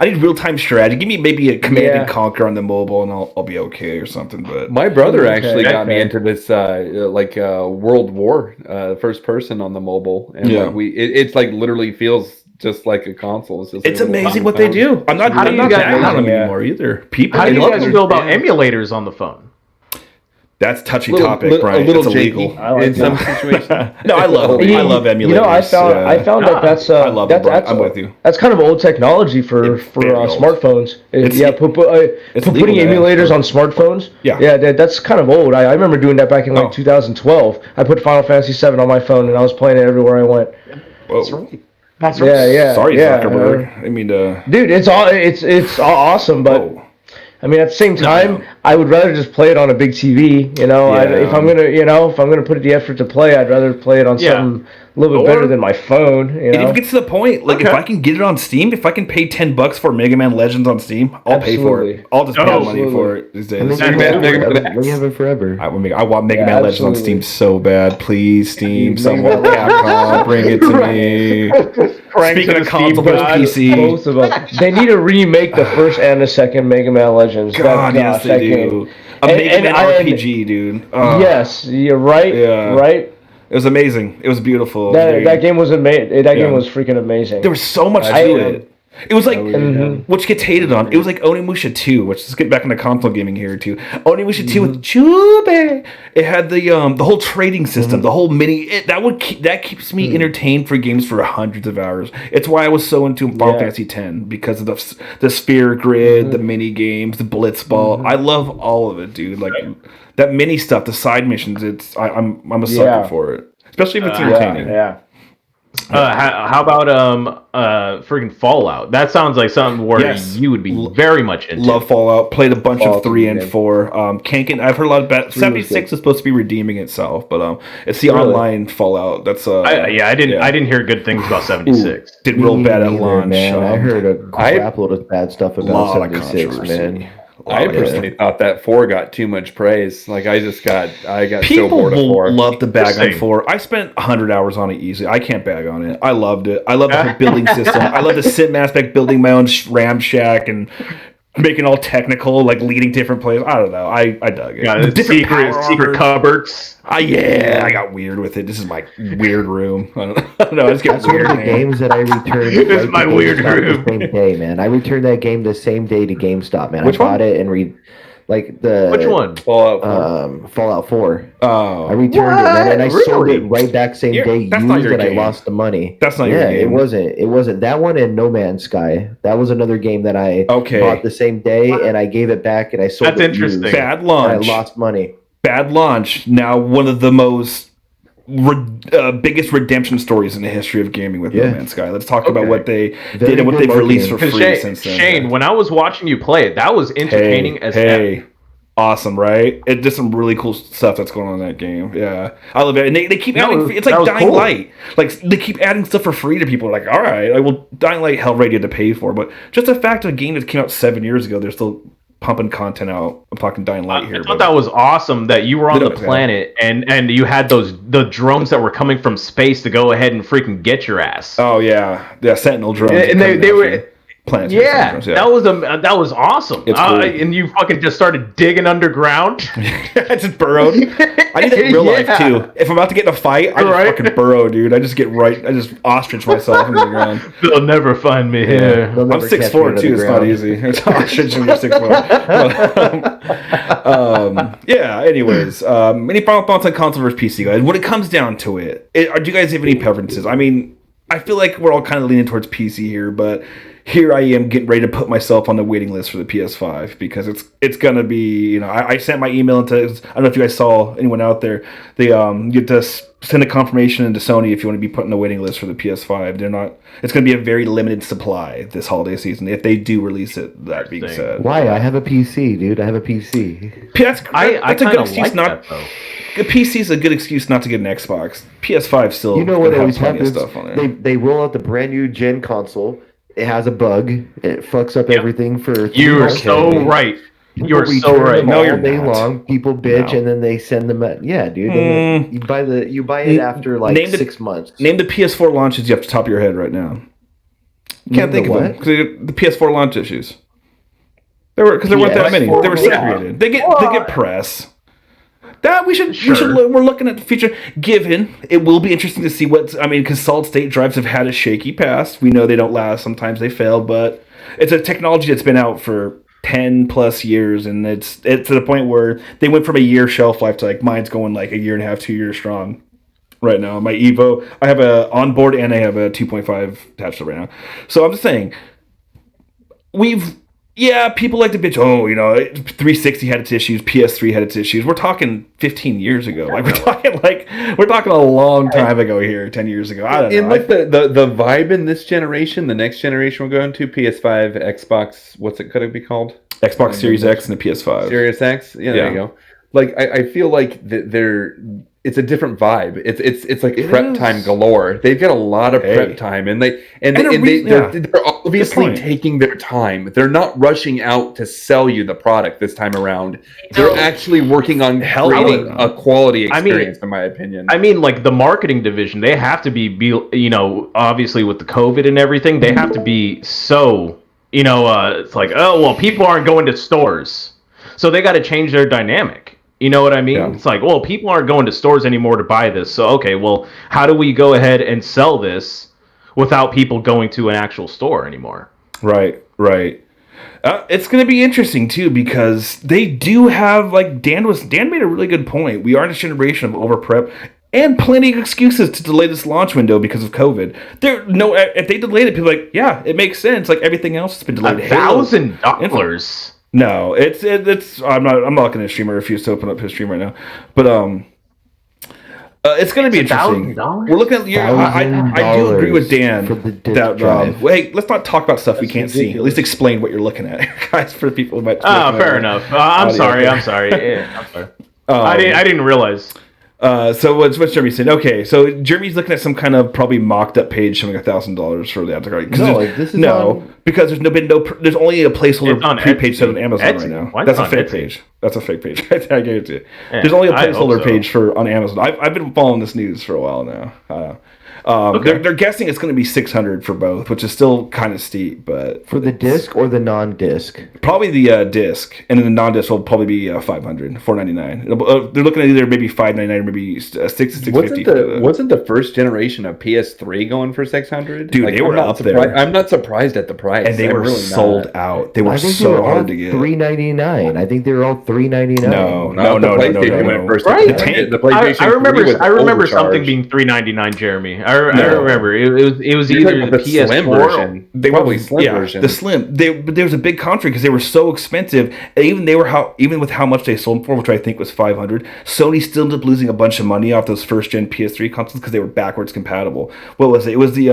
[SPEAKER 1] need real time strategy. Give me maybe a Command and Conquer on the mobile, and I'll be okay or something. But
[SPEAKER 3] my brother actually got me into this World War, first person on the mobile, and it's like literally feels just like a console. It's
[SPEAKER 1] amazing what they do. I'm not down on them anymore either. People,
[SPEAKER 6] how do you guys feel about emulators on the phone?
[SPEAKER 1] That's touchy topic, Brian.
[SPEAKER 3] A little
[SPEAKER 1] it's illegal
[SPEAKER 3] in some situations.
[SPEAKER 1] No, I love emulators.
[SPEAKER 5] I found that's
[SPEAKER 1] I love it, I'm with you.
[SPEAKER 5] That's kind of old technology for smartphones. Putting emulators on smartphones. Yeah, that's kind of old. I remember doing that back in like 2012. I put Final Fantasy VII on my phone and I was playing it everywhere I went.
[SPEAKER 1] Whoa.
[SPEAKER 6] That's right.
[SPEAKER 5] Yeah.
[SPEAKER 1] Sorry, Zuckerberg. I mean,
[SPEAKER 5] dude, it's awesome, but.
[SPEAKER 1] Whoa.
[SPEAKER 5] I mean, at the same time, I would rather just play it on a big TV. If I'm gonna put the effort to play, I'd rather play it on something a little bit better than my phone. It even
[SPEAKER 1] gets to the point, like if I can get it on Steam, if I can pay $10 for Mega Man Legends on Steam, I'll pay for it. I'll just pay money for it these days.
[SPEAKER 7] We have it forever.
[SPEAKER 1] I want Mega Man Legends on Steam so bad. Please, Steam, someone, Capcom, bring it to me. Speaking of console versus PC,
[SPEAKER 5] both of them. They need to remake the first and the second Mega Man Legends.
[SPEAKER 1] Yes, they do. A Mega Man RPG, dude.
[SPEAKER 5] Yes, you're right. Yeah. Right.
[SPEAKER 1] It was amazing. It was beautiful.
[SPEAKER 5] That game was amazing. That game was freaking amazing.
[SPEAKER 1] There was so much to it. It was like,
[SPEAKER 5] Mhm.
[SPEAKER 1] which gets hated on. It was like Onimusha 2, which let's get back into console gaming here too. Onimusha 2 with Chube. It had the whole trading system, the whole that keeps me entertained for games for hundreds of hours. It's why I was so into Final Fantasy X because of the sphere grid, the mini games, the blitzball. I love all of it, dude. Like that mini stuff, the side missions. I'm a sucker for it, especially if it's entertaining.
[SPEAKER 5] Yeah.
[SPEAKER 6] How about freaking Fallout? That sounds like something where you would be very much into.
[SPEAKER 1] Love Fallout. Played a bunch of 3 and
[SPEAKER 7] game.
[SPEAKER 1] 4. Can't I've heard a lot about 76 is supposed to be redeeming itself, but it's the online Fallout. That's
[SPEAKER 6] I didn't hear good things about 76.
[SPEAKER 1] did real bad at
[SPEAKER 7] Neither,
[SPEAKER 1] launch.
[SPEAKER 7] man. I heard a crap load of bad stuff about
[SPEAKER 1] lot of
[SPEAKER 7] 76,
[SPEAKER 1] controversy.
[SPEAKER 7] man.
[SPEAKER 3] I personally thought that 4 got too much praise. Like I got
[SPEAKER 1] People
[SPEAKER 3] so bored of 4.
[SPEAKER 1] love to bag on
[SPEAKER 6] Interesting.
[SPEAKER 1] 4. I spent 100 hours on it easily. I can't bag on it. I loved it. I love the whole building system. I love the sim aspect, building my own ram shack and making all technical, like leading different places. I don't know. I dug it.
[SPEAKER 6] Yeah,
[SPEAKER 1] The different
[SPEAKER 6] secret
[SPEAKER 1] power
[SPEAKER 6] cupboards.
[SPEAKER 1] I got weird with it. This is my weird room. I don't know. I just get
[SPEAKER 7] That's one
[SPEAKER 1] weird.
[SPEAKER 7] of the games that I returned.
[SPEAKER 6] This is my
[SPEAKER 7] to
[SPEAKER 6] weird
[SPEAKER 7] GameStop
[SPEAKER 6] room.
[SPEAKER 7] The same day, man. I returned that game the same day to GameStop, man.
[SPEAKER 1] Which
[SPEAKER 7] I bought it and like the
[SPEAKER 6] Which one?
[SPEAKER 7] Fallout 4. I
[SPEAKER 1] Oh,
[SPEAKER 7] returned it, man, and I sold
[SPEAKER 6] Really?
[SPEAKER 7] it right back same
[SPEAKER 1] Yeah,
[SPEAKER 7] day.
[SPEAKER 1] that's not
[SPEAKER 7] Used
[SPEAKER 1] your
[SPEAKER 7] and I
[SPEAKER 1] game.
[SPEAKER 7] lost the money.
[SPEAKER 1] That's not your
[SPEAKER 7] Yeah,
[SPEAKER 1] game.
[SPEAKER 7] It wasn't that one and No Man's Sky. That was another game that I
[SPEAKER 1] Okay.
[SPEAKER 7] bought the same day, and I gave it back and I sold
[SPEAKER 6] That's
[SPEAKER 7] it
[SPEAKER 6] interesting.
[SPEAKER 7] used,
[SPEAKER 1] bad
[SPEAKER 7] and
[SPEAKER 1] launch.
[SPEAKER 7] I lost money.
[SPEAKER 1] Bad launch. Now one of the most biggest redemption stories in the history of gaming with No
[SPEAKER 7] Yeah.
[SPEAKER 1] Man's Sky. Let's talk about
[SPEAKER 3] Okay.
[SPEAKER 1] what they
[SPEAKER 7] Very
[SPEAKER 1] did and what
[SPEAKER 7] good
[SPEAKER 1] they've released for
[SPEAKER 7] marketing.
[SPEAKER 1] free
[SPEAKER 6] Shane,
[SPEAKER 1] since then.
[SPEAKER 6] Shane, when I was watching you play it, that was entertaining as heck.
[SPEAKER 1] Awesome, right? It did some really cool stuff that's going on in that game. Yeah, I love it. And they keep
[SPEAKER 6] No,
[SPEAKER 1] adding. It's like
[SPEAKER 6] that was
[SPEAKER 1] Dying
[SPEAKER 6] cool.
[SPEAKER 1] Light. Like they keep adding stuff for free to people. Like, all right, I will. Dying Light, hell, ready to pay for, but just the fact of a game that came out 7 years ago, they're still pumping content out. I'm talking Dying Light here.
[SPEAKER 6] I thought that was awesome that you were on the
[SPEAKER 1] Little bit,
[SPEAKER 6] planet and you had the drones that were coming from space to go ahead and freaking get your ass.
[SPEAKER 1] Oh yeah, Sentinel drones.
[SPEAKER 6] And they
[SPEAKER 1] coming
[SPEAKER 6] were-
[SPEAKER 1] after you. Planets.
[SPEAKER 6] Yeah,
[SPEAKER 1] Drones,
[SPEAKER 6] that was awesome.
[SPEAKER 1] It's cool.
[SPEAKER 6] And you fucking just started digging underground.
[SPEAKER 1] I just burrowed. I do that in real life
[SPEAKER 6] Yeah.
[SPEAKER 1] too. If I'm about to get in a fight, I just
[SPEAKER 6] Right.
[SPEAKER 1] fucking burrow, dude. I just ostrich myself into the ground.
[SPEAKER 6] They'll never find me here.
[SPEAKER 7] They'll
[SPEAKER 1] I'm
[SPEAKER 7] never
[SPEAKER 1] 6'4"
[SPEAKER 7] catch me
[SPEAKER 1] too.
[SPEAKER 7] under
[SPEAKER 1] It's
[SPEAKER 7] the
[SPEAKER 1] not
[SPEAKER 7] ground.
[SPEAKER 1] easy. It's ostrich when you're 6'4". Yeah. Anyways, any final thoughts on console versus PC, guys? When it comes down to it, do you guys have any preferences? I mean, I feel like we're all kind of leaning towards PC here, but here I am getting ready to put myself on the waiting list for the PS5 because it's gonna be, you know, I sent my email into, I don't know if you guys saw, anyone out there, they you get to send a confirmation into Sony if you want to be put on the waiting list for the PS5. It's gonna be a very limited supply this holiday season if they do release it. That being said,
[SPEAKER 7] Why? I have a PC, dude. I have a PC.
[SPEAKER 1] that's
[SPEAKER 6] I
[SPEAKER 1] a good
[SPEAKER 6] kind of
[SPEAKER 1] excuse
[SPEAKER 6] like
[SPEAKER 1] not.
[SPEAKER 6] that though.
[SPEAKER 1] The PC is a good excuse not to get an Xbox. PS5 still.
[SPEAKER 7] You know what
[SPEAKER 1] gonna have
[SPEAKER 7] always
[SPEAKER 1] plenty of
[SPEAKER 7] happens?
[SPEAKER 1] stuff on there.
[SPEAKER 7] They roll out the brand new gen console. It has a bug. It fucks up everything for 3
[SPEAKER 6] You are
[SPEAKER 7] months.
[SPEAKER 6] so right. You are
[SPEAKER 7] People
[SPEAKER 6] so
[SPEAKER 7] return
[SPEAKER 6] right.
[SPEAKER 7] them
[SPEAKER 1] No,
[SPEAKER 7] all
[SPEAKER 1] you're
[SPEAKER 7] day
[SPEAKER 1] not.
[SPEAKER 7] long. People bitch,
[SPEAKER 1] No.
[SPEAKER 7] and then they send them. Yeah, dude. And then you buy it after like
[SPEAKER 1] Name the-
[SPEAKER 7] 6 months.
[SPEAKER 1] Name the PS4 launches you have to top of your head right now. Can't think
[SPEAKER 7] Name the
[SPEAKER 1] of them
[SPEAKER 7] what?
[SPEAKER 1] 'cause the PS4 launch issues. There weren't that many. They were separated. They get press. That we should we're looking at the future. Given it will be interesting to see because solid state drives have had a shaky past. We know they don't last. Sometimes they fail, but it's a technology that's been out for 10 plus years, and it's to the point where they went from a year shelf life to like mine's going like a year and a half, 2 years strong. Right now, my Evo, I have a onboard and I have a 2.5 attached to it right now. So I'm just saying, people like to bitch. Oh, 360 had its issues, PS3 had its issues. We're talking 15 years ago. Like we're talking a long time ago here, 10 years ago. I don't know.
[SPEAKER 3] And like the vibe in this generation, the next generation we'll go into, PS5, Xbox, what's it could be called?
[SPEAKER 1] Xbox Series X and the PS5.
[SPEAKER 3] Series X? Yeah, there you go. Like I feel like it's a different vibe. It's like prep time galore. They've got a lot of prep time, and they're obviously taking their time. They're not rushing out to sell you the product this time around. They're actually working on creating a quality experience, in my opinion.
[SPEAKER 6] I mean, like the marketing division, they have to be obviously with the COVID and everything, they have to be so, it's like, oh, well, people aren't going to stores. So they got to change their dynamic. You know what I mean? Yeah. It's like, well, people aren't going to stores anymore to buy this. So, okay, well, how do we go ahead and sell this without people going to an actual store anymore?
[SPEAKER 1] Right. It's going to be interesting too because they do have Dan made a really good point. We are in a generation of over prep and plenty of excuses to delay this launch window because of COVID. If they delayed it, people are like, yeah, it makes sense. Like everything else has been delayed.
[SPEAKER 6] $1,000.
[SPEAKER 1] No, it's. I'm not looking at a streamer. I refuse to open up his stream right now, but it's going to be interesting.
[SPEAKER 6] $1,000?
[SPEAKER 1] We're looking at. I do agree with Dan
[SPEAKER 7] for the disc
[SPEAKER 1] that.
[SPEAKER 7] drive.
[SPEAKER 1] Hey, let's not talk about stuff we can't see. At least explain what you're looking at, guys. For the people who might.
[SPEAKER 6] Fair enough. I'm sorry. Yeah, I'm sorry. I didn't realize.
[SPEAKER 1] So what's Jeremy saying? Okay, so Jeremy's looking at some kind of probably mocked up page showing $1,000 for the aftercard. Because there's only a placeholder pre-page set on Amazon
[SPEAKER 6] Etsy.
[SPEAKER 1] right now.
[SPEAKER 6] Why
[SPEAKER 1] That's a
[SPEAKER 6] not
[SPEAKER 1] fake
[SPEAKER 6] Etsy?
[SPEAKER 1] page. That's a fake page. I guarantee it.
[SPEAKER 6] Yeah,
[SPEAKER 1] there's only a
[SPEAKER 6] I hope
[SPEAKER 1] placeholder
[SPEAKER 6] so.
[SPEAKER 1] page on Amazon. I've been following this news for a while now. They're guessing it's going to be $600 for both, which is still kind of steep, but
[SPEAKER 7] For the disc or the non-disc?
[SPEAKER 1] probably the disc, and then the non-disc will probably be $500, $499. They're looking at either maybe $599 or maybe $650.
[SPEAKER 3] Wasn't the first generation of PS3 going for 600?
[SPEAKER 1] Dude, they were up there.
[SPEAKER 3] I'm not surprised at the price.
[SPEAKER 1] And they were
[SPEAKER 3] really
[SPEAKER 1] sold
[SPEAKER 3] not.
[SPEAKER 1] out. They were
[SPEAKER 7] I think they
[SPEAKER 1] so
[SPEAKER 7] were all
[SPEAKER 1] hard to get.
[SPEAKER 7] $399. I think they were all $399.
[SPEAKER 1] No.
[SPEAKER 3] The PlayStation went first.
[SPEAKER 6] Right?
[SPEAKER 3] The PlayStation
[SPEAKER 6] I
[SPEAKER 3] 3 was
[SPEAKER 6] remember
[SPEAKER 3] overcharged.
[SPEAKER 6] something being $399, Jeremy. I remember it was
[SPEAKER 3] You're
[SPEAKER 6] either
[SPEAKER 3] talking
[SPEAKER 6] the
[SPEAKER 3] about the slim
[SPEAKER 6] PS4.
[SPEAKER 3] version.
[SPEAKER 1] They
[SPEAKER 3] Probably
[SPEAKER 1] were
[SPEAKER 3] slim version.
[SPEAKER 1] the slim. But there was a big contrast because they were so expensive, and even with how much they sold for, which I think was $500, Sony still ended up losing a bunch of money off those first gen PS3 consoles because they were backwards compatible. What was it? It was the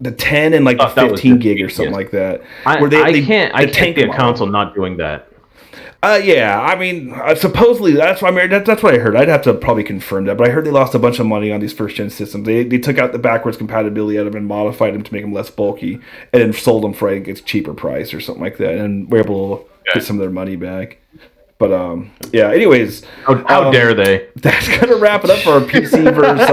[SPEAKER 1] 10 and the 15 gig or something like that.
[SPEAKER 6] I can't be a console not doing that.
[SPEAKER 1] Yeah, I mean, supposedly that's what that's what I heard. I'd have to probably confirm that, but I heard they lost a bunch of money on these first gen systems. They took out the backwards compatibility out of them and modified them to make them less bulky, and then sold them for I think it's cheaper price or something like that, and were able to get some of their money back. But yeah. Anyways,
[SPEAKER 6] how dare they?
[SPEAKER 1] That's gonna wrap it up for our PC versus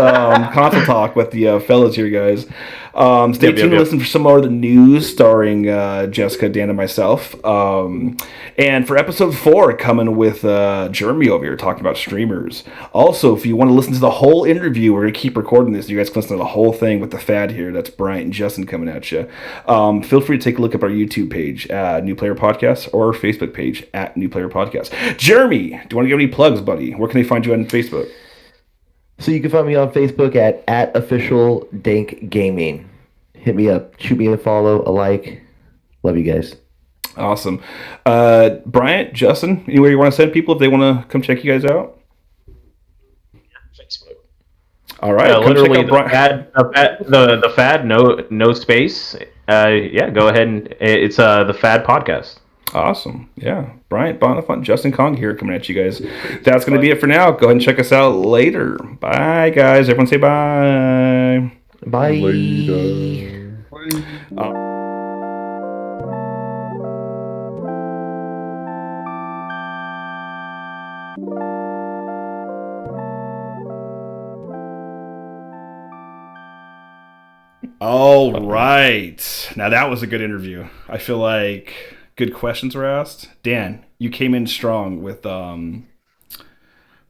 [SPEAKER 1] console talk with the fellas here, guys. Stay tuned to listen for some more of the news starring Jessica, Dan, and myself. And for episode 4, coming with Jeremy over here talking about streamers. Also, if you want to listen to the whole interview, we're gonna keep recording this. You guys can listen to the whole thing with the Fad here. That's Bryant and Justin coming at you. Feel free to take a look at our YouTube page at New Player Podcast or our Facebook page at New Player Podcast. Jeremy, do you want to give any plugs, buddy? Where can they find you on Facebook?
[SPEAKER 7] So you can find me on Facebook at official Dank Gaming. Hit me up. Shoot me a follow, a like. Love you guys.
[SPEAKER 1] Awesome. Bryant, Justin, anywhere you want to send people if they want to come check you guys out?
[SPEAKER 6] Facebook.
[SPEAKER 1] All right.
[SPEAKER 6] Literally the Fad, no space. Go ahead and it's the Fad Podcast.
[SPEAKER 1] Awesome. Yeah. Bryant Bonifant, Justin Kong here coming at you guys. That's going to be it for now. Go ahead and check us out later. Bye, guys. Everyone say bye.
[SPEAKER 7] Bye.
[SPEAKER 1] All right. Now that was a good interview. I feel like good questions were asked. Dan, you came in strong with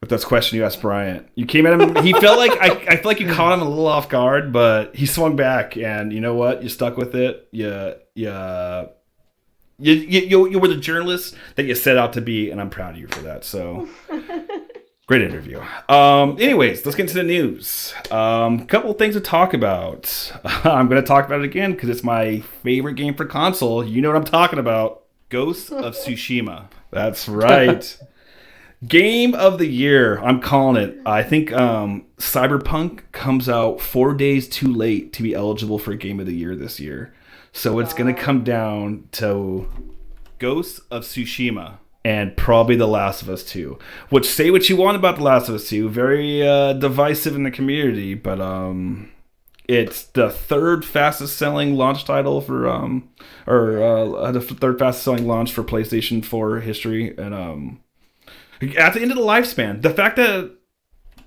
[SPEAKER 1] this question you asked Bryant. You came at him. He felt like I feel like you caught him a little off guard, but he swung back, and you know what? You stuck with it. You were the journalist that you set out to be, and I'm proud of you for that. So. Great interview. Anyways, let's get into the news. Couple of things to talk about. I'm going to talk about it again because it's my favorite game for console. You know what I'm talking about. Ghost of Tsushima. That's right. Game of the year. I'm calling it. I think Cyberpunk comes out 4 days too late to be eligible for Game of the Year this year. So it's going to come down to Ghost of Tsushima. And probably The Last of Us 2. Which, say what you want about The Last of Us 2. Very divisive in the community. But it's the third fastest selling launch title for... the third fastest selling launch for PlayStation 4 history. And at the end of the lifespan, the fact that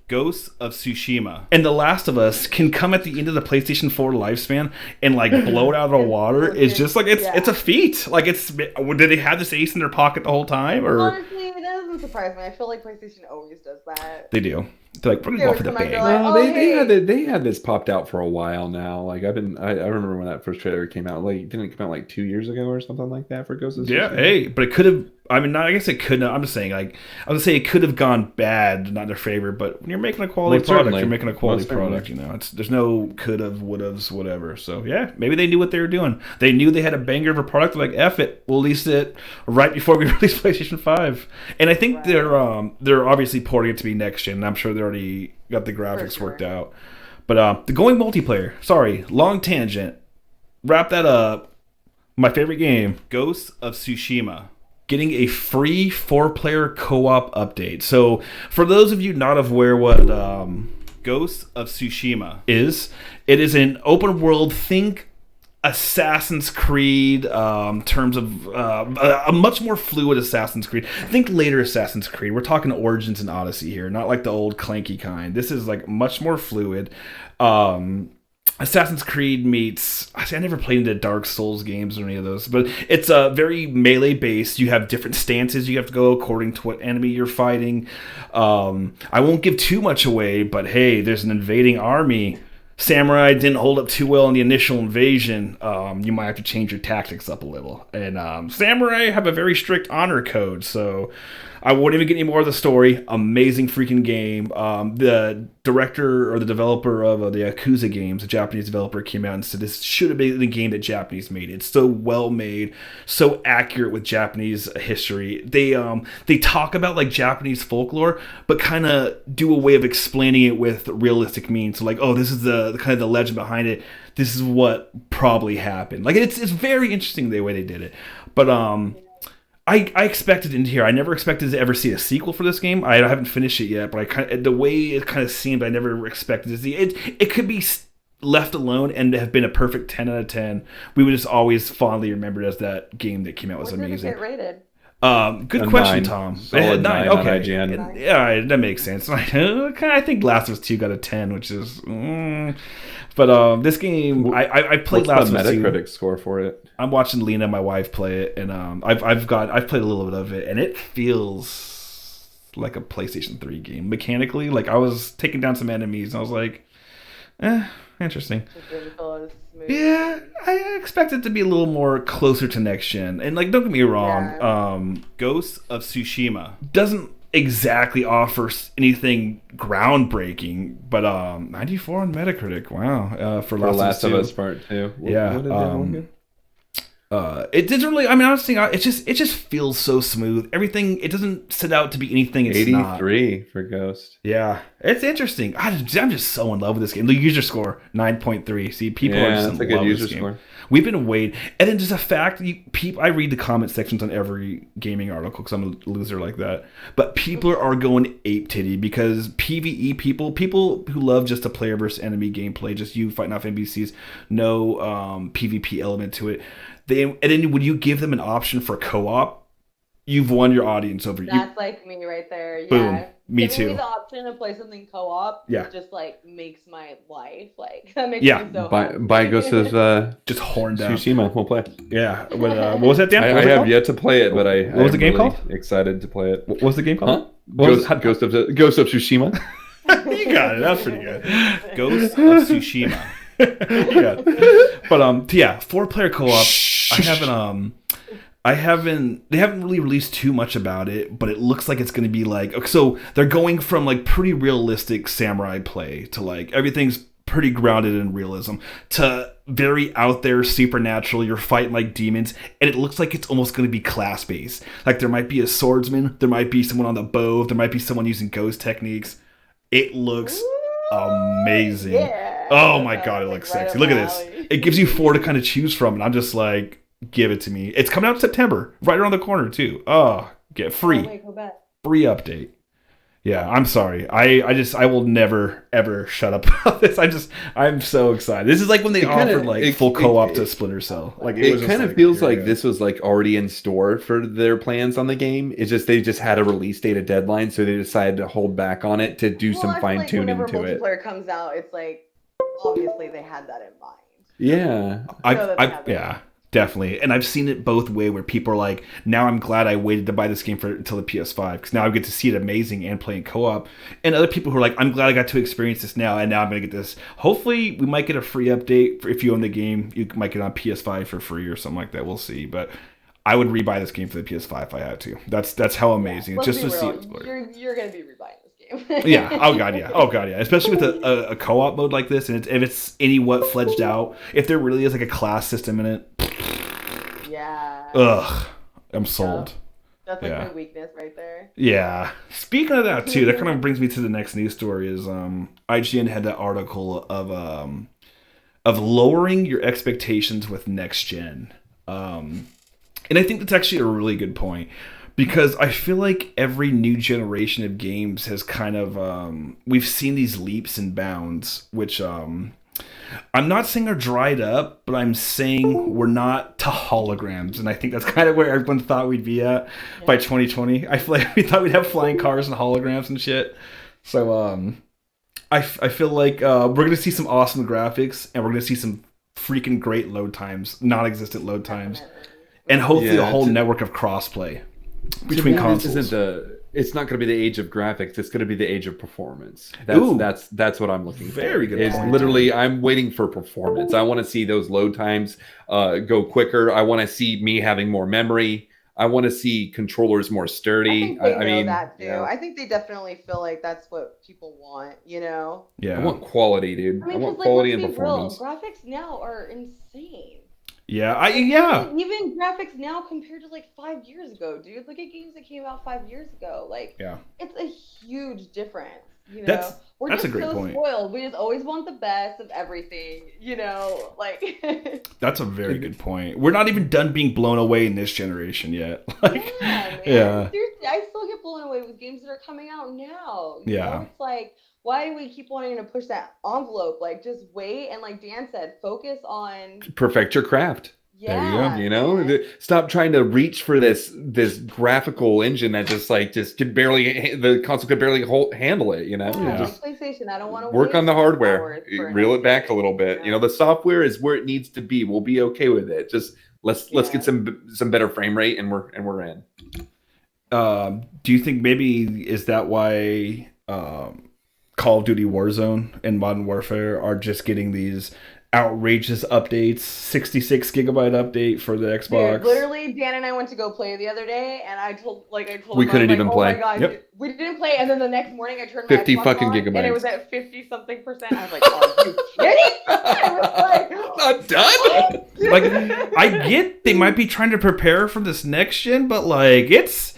[SPEAKER 1] Ghost of Tsushima and The Last of Us can come at the end of the PlayStation 4 lifespan and blow it out of the water is just it's a feat. Did they have this ace in their pocket the whole time? Or
[SPEAKER 2] honestly, that doesn't surprise me. I feel like PlayStation always does that.
[SPEAKER 1] They do. They're like, we're gonna
[SPEAKER 2] They
[SPEAKER 1] go
[SPEAKER 2] would
[SPEAKER 1] for the
[SPEAKER 2] come out,
[SPEAKER 1] bang.
[SPEAKER 2] they're like,
[SPEAKER 3] No,
[SPEAKER 2] oh,
[SPEAKER 3] they had this popped out for a while now. Like I remember when that first trailer came out. Like didn't it come out like 2 years ago or something like that for Ghost of
[SPEAKER 1] Yeah,
[SPEAKER 3] Tsushima?
[SPEAKER 1] hey, but it could have. I mean, I guess it could not. I'm just saying, like, I was gonna say it could have gone bad, not in their favor. But when you're making a quality
[SPEAKER 3] Most
[SPEAKER 1] product,
[SPEAKER 3] certainly.
[SPEAKER 1] you're making a quality
[SPEAKER 3] Most certainly.
[SPEAKER 1] product. You know, there's no could have, would have's, whatever. So yeah, maybe they knew what they were doing. They knew they had a banger of a product. They're like, F it, we'll release it right before we release PlayStation 5. And I think they're obviously porting it to be next gen. I'm sure they already got the graphics worked out. But the going multiplayer. Sorry, long tangent. Wrap that up. My favorite game, Ghost of Tsushima, getting a free 4-player co-op update. So, for those of you not aware what Ghost of Tsushima is, it is an open world, think Assassin's Creed terms of a much more fluid Assassin's Creed. Think later Assassin's Creed. We're talking Origins and Odyssey here, not like the old clanky kind. This is like much more fluid. Assassin's Creed meets. I never played into Dark Souls games or any of those, but it's very melee based. You have different stances you have to go according to what enemy you're fighting. I won't give too much away, but hey, there's an invading army. Samurai didn't hold up too well in the initial invasion. You might have to change your tactics up a little. And Samurai have a very strict honor code, so I won't even get any more of the story. Amazing freaking game. The director or the developer of the Yakuza games, a Japanese developer, came out and said this should have been the game that Japanese made. It's so well made, so accurate with Japanese history. They talk about like Japanese folklore, but kind of do a way of explaining it with realistic means. So like, oh, this is the kind of the legend behind it. This is what probably happened. Like it's very interesting the way they did it. But I expected into here. I never expected to ever see a sequel for this game. I haven't finished it yet, but the way it kind of seemed, I never expected to see it. It could be left alone and have been a perfect 10 out of 10. We would just always fondly remember it as that game that came out was
[SPEAKER 2] what did it
[SPEAKER 1] amazing.
[SPEAKER 2] get rated?
[SPEAKER 1] Good question,
[SPEAKER 3] 9.
[SPEAKER 1] Tom.
[SPEAKER 3] Solid 9 on
[SPEAKER 1] Okay.
[SPEAKER 3] IGN.
[SPEAKER 1] Yeah, that makes sense. I think Last of Us 2 got a 10, which is. But this game, I played
[SPEAKER 3] What's
[SPEAKER 1] Last
[SPEAKER 3] the
[SPEAKER 1] of Us 2.
[SPEAKER 3] Metacritic score for it?
[SPEAKER 1] I'm watching Lena, my wife, play it, and I've played a little bit of it, and it feels like a PlayStation 3 game mechanically. Like I was taking down some enemies, and I was like, interesting.
[SPEAKER 2] It didn't feel as smooth.
[SPEAKER 1] Yeah, I expect it to be a little more closer to next gen. And like, don't get me wrong, Ghost of Tsushima doesn't exactly offer anything groundbreaking, but 94 on Metacritic. Wow, for
[SPEAKER 3] Last of
[SPEAKER 1] 2.
[SPEAKER 3] Us Part 2.
[SPEAKER 1] Yeah,
[SPEAKER 3] What did everyone get?
[SPEAKER 1] it doesn't really. I mean, honestly, it just feels so smooth. Everything. It doesn't set out to be anything. It's not.
[SPEAKER 3] 83 for Ghost.
[SPEAKER 1] Yeah, it's interesting. I'm just so in love with this game. The user score 9.3. See, people are just
[SPEAKER 3] that's
[SPEAKER 1] in
[SPEAKER 3] a good
[SPEAKER 1] love with
[SPEAKER 3] user
[SPEAKER 1] this game.
[SPEAKER 3] score.
[SPEAKER 1] We've been waiting, and then just the fact I read the comment sections on every gaming article because I'm a loser like that. But people are going ape titty because PVE people who love just a player versus enemy gameplay, just you fighting off NPCs, no PvP element to it. And then when you give them an option for co-op, you've won your audience over.
[SPEAKER 2] That's like me right there. Yeah.
[SPEAKER 1] Boom. Me
[SPEAKER 2] Giving
[SPEAKER 1] too.
[SPEAKER 2] me the option to play something co-op just like makes my life like that makes me so happy.
[SPEAKER 3] By Ghost of
[SPEAKER 1] Just horned out.
[SPEAKER 3] Tsushima. We'll play.
[SPEAKER 1] Yeah. What was that, Dan?
[SPEAKER 3] I
[SPEAKER 1] What was it
[SPEAKER 3] have
[SPEAKER 1] called?
[SPEAKER 3] yet to play it, but
[SPEAKER 1] What was the game called?
[SPEAKER 3] Excited to play it.
[SPEAKER 1] What was the game called?
[SPEAKER 3] Huh?
[SPEAKER 1] What was
[SPEAKER 3] Ghost of Tsushima.
[SPEAKER 1] You got it. That's pretty good. Ghost of Tsushima. Yeah. But 4-player co-op. They haven't really released too much about it, but it looks like it's going to be like, so they're going from like pretty realistic samurai play to like everything's pretty grounded in realism to very out there supernatural. You're fighting like demons, and it looks like it's almost going to be class based. Like there might be a swordsman, there might be someone on the bow, there might be someone using ghost techniques. It looks amazing.
[SPEAKER 2] Yeah.
[SPEAKER 1] Oh my god, it looks sexy. Look at this. It gives you 4 to kind of choose from, and I'm just like, give it to me. It's coming out in September, right around the corner too. Oh, get free.
[SPEAKER 2] Oh, wait, go back.
[SPEAKER 1] Free update. Yeah, I'm sorry. I will never ever shut up about this. I'm so excited. This is like when they offered full co-op to Splinter Cell. Like
[SPEAKER 3] It
[SPEAKER 1] was just
[SPEAKER 3] kind of
[SPEAKER 1] like,
[SPEAKER 3] feels
[SPEAKER 1] here we
[SPEAKER 3] like
[SPEAKER 1] go.
[SPEAKER 3] this was like already in store for their plans on the game. It's just they just had a release date, a deadline, so they decided to hold back on it to do some
[SPEAKER 2] I feel
[SPEAKER 3] fine
[SPEAKER 2] like
[SPEAKER 3] tuning
[SPEAKER 2] whenever
[SPEAKER 3] to it.
[SPEAKER 2] multiplayer comes out, it's like obviously they had that in mind.
[SPEAKER 3] Yeah,
[SPEAKER 2] So that they have it.
[SPEAKER 1] Definitely. And I've seen it both way where people are like, now I'm glad I waited to buy this game until the PS5 because now I get to see it amazing and playing co-op. And other people who are like, I'm glad I got to experience this now and now I'm going to get this. Hopefully we might get a free update for if you own the game. You might get it on PS5 for free or something like that. We'll see. But I would rebuy this game for the PS5 if I had to. That's how amazing.
[SPEAKER 2] Let's
[SPEAKER 1] Just
[SPEAKER 2] be
[SPEAKER 1] to see
[SPEAKER 2] real.
[SPEAKER 1] it.
[SPEAKER 2] You're going to be rebuying this game.
[SPEAKER 1] Yeah. Oh god, yeah. Oh god, yeah. Especially with a co-op mode like this, and if it's any what fledged out, if there really is like a class system in it.
[SPEAKER 2] Yeah.
[SPEAKER 1] Ugh, I'm sold.
[SPEAKER 2] That's like my weakness right there.
[SPEAKER 1] Yeah. Speaking of that too, that kind of brings me to the next news story. Is IGN had that article of lowering your expectations with next gen, and I think that's actually a really good point. Because I feel like every new generation of games has kind of we've seen these leaps and bounds, which I'm not saying are dried up, but I'm saying we're not to holograms, and I think that's kind of where everyone thought we'd be at by 2020. I feel like we thought we'd have flying cars and holograms and shit. So I feel like we're gonna see some awesome graphics, and we're gonna see some freaking great load times, non-existent load times, and hopefully a whole network of crossplay between consoles.
[SPEAKER 3] It's not going to be the age of graphics. It's going to be the age of performance. That's what I'm looking for.
[SPEAKER 1] Very good point.
[SPEAKER 3] Literally, I'm waiting for performance. I want to see those load times go quicker. I want to see me having more memory. I want to see controllers more sturdy.
[SPEAKER 2] I mean, that too. I think they definitely feel like that's what people want.
[SPEAKER 1] Yeah.
[SPEAKER 3] I want quality, dude. I want quality and performance.
[SPEAKER 2] Real. Graphics now are insane.
[SPEAKER 1] Yeah,
[SPEAKER 2] Even graphics now compared to like 5 years ago, dude. Look at games that came out 5 years ago. Like, it's a huge difference. You know, we're just so spoiled. We just always want the best of everything. You know, like.
[SPEAKER 1] That's a very good point. We're not even done being blown away in this generation yet. Like,
[SPEAKER 2] man. Seriously, I still get blown away with games that are coming out now. You know? It's like, why do we keep wanting to push that envelope? Like, just wait and, like Dan said, focus on
[SPEAKER 3] perfect your craft.
[SPEAKER 2] Yeah,
[SPEAKER 3] there you go. You know, stop trying to reach for this graphical engine that just could barely the console could barely handle it. You know,
[SPEAKER 2] just PlayStation. I don't want to
[SPEAKER 3] work on the hardware, reel it back a little bit. You know, the software is where it needs to be. We'll be okay with it. Just let's get some better frame rate, and we're in.
[SPEAKER 1] Do you think maybe is that why? Call of Duty Warzone and Modern Warfare are just getting these outrageous updates, 66 gigabyte update for the Xbox.
[SPEAKER 2] Dude, literally, Dan and I went to go play the other day, and I told
[SPEAKER 3] we couldn't even play.
[SPEAKER 2] Oh my god, we didn't play, and then the next morning I turned
[SPEAKER 3] 50
[SPEAKER 2] my Xbox
[SPEAKER 3] fucking
[SPEAKER 2] on,
[SPEAKER 3] gigabytes,
[SPEAKER 2] and it was at 50-something%. I was like, "Are you kidding?" I was
[SPEAKER 3] like,
[SPEAKER 1] "Not done." Like, I get they might be trying to prepare for this next gen, but like, it's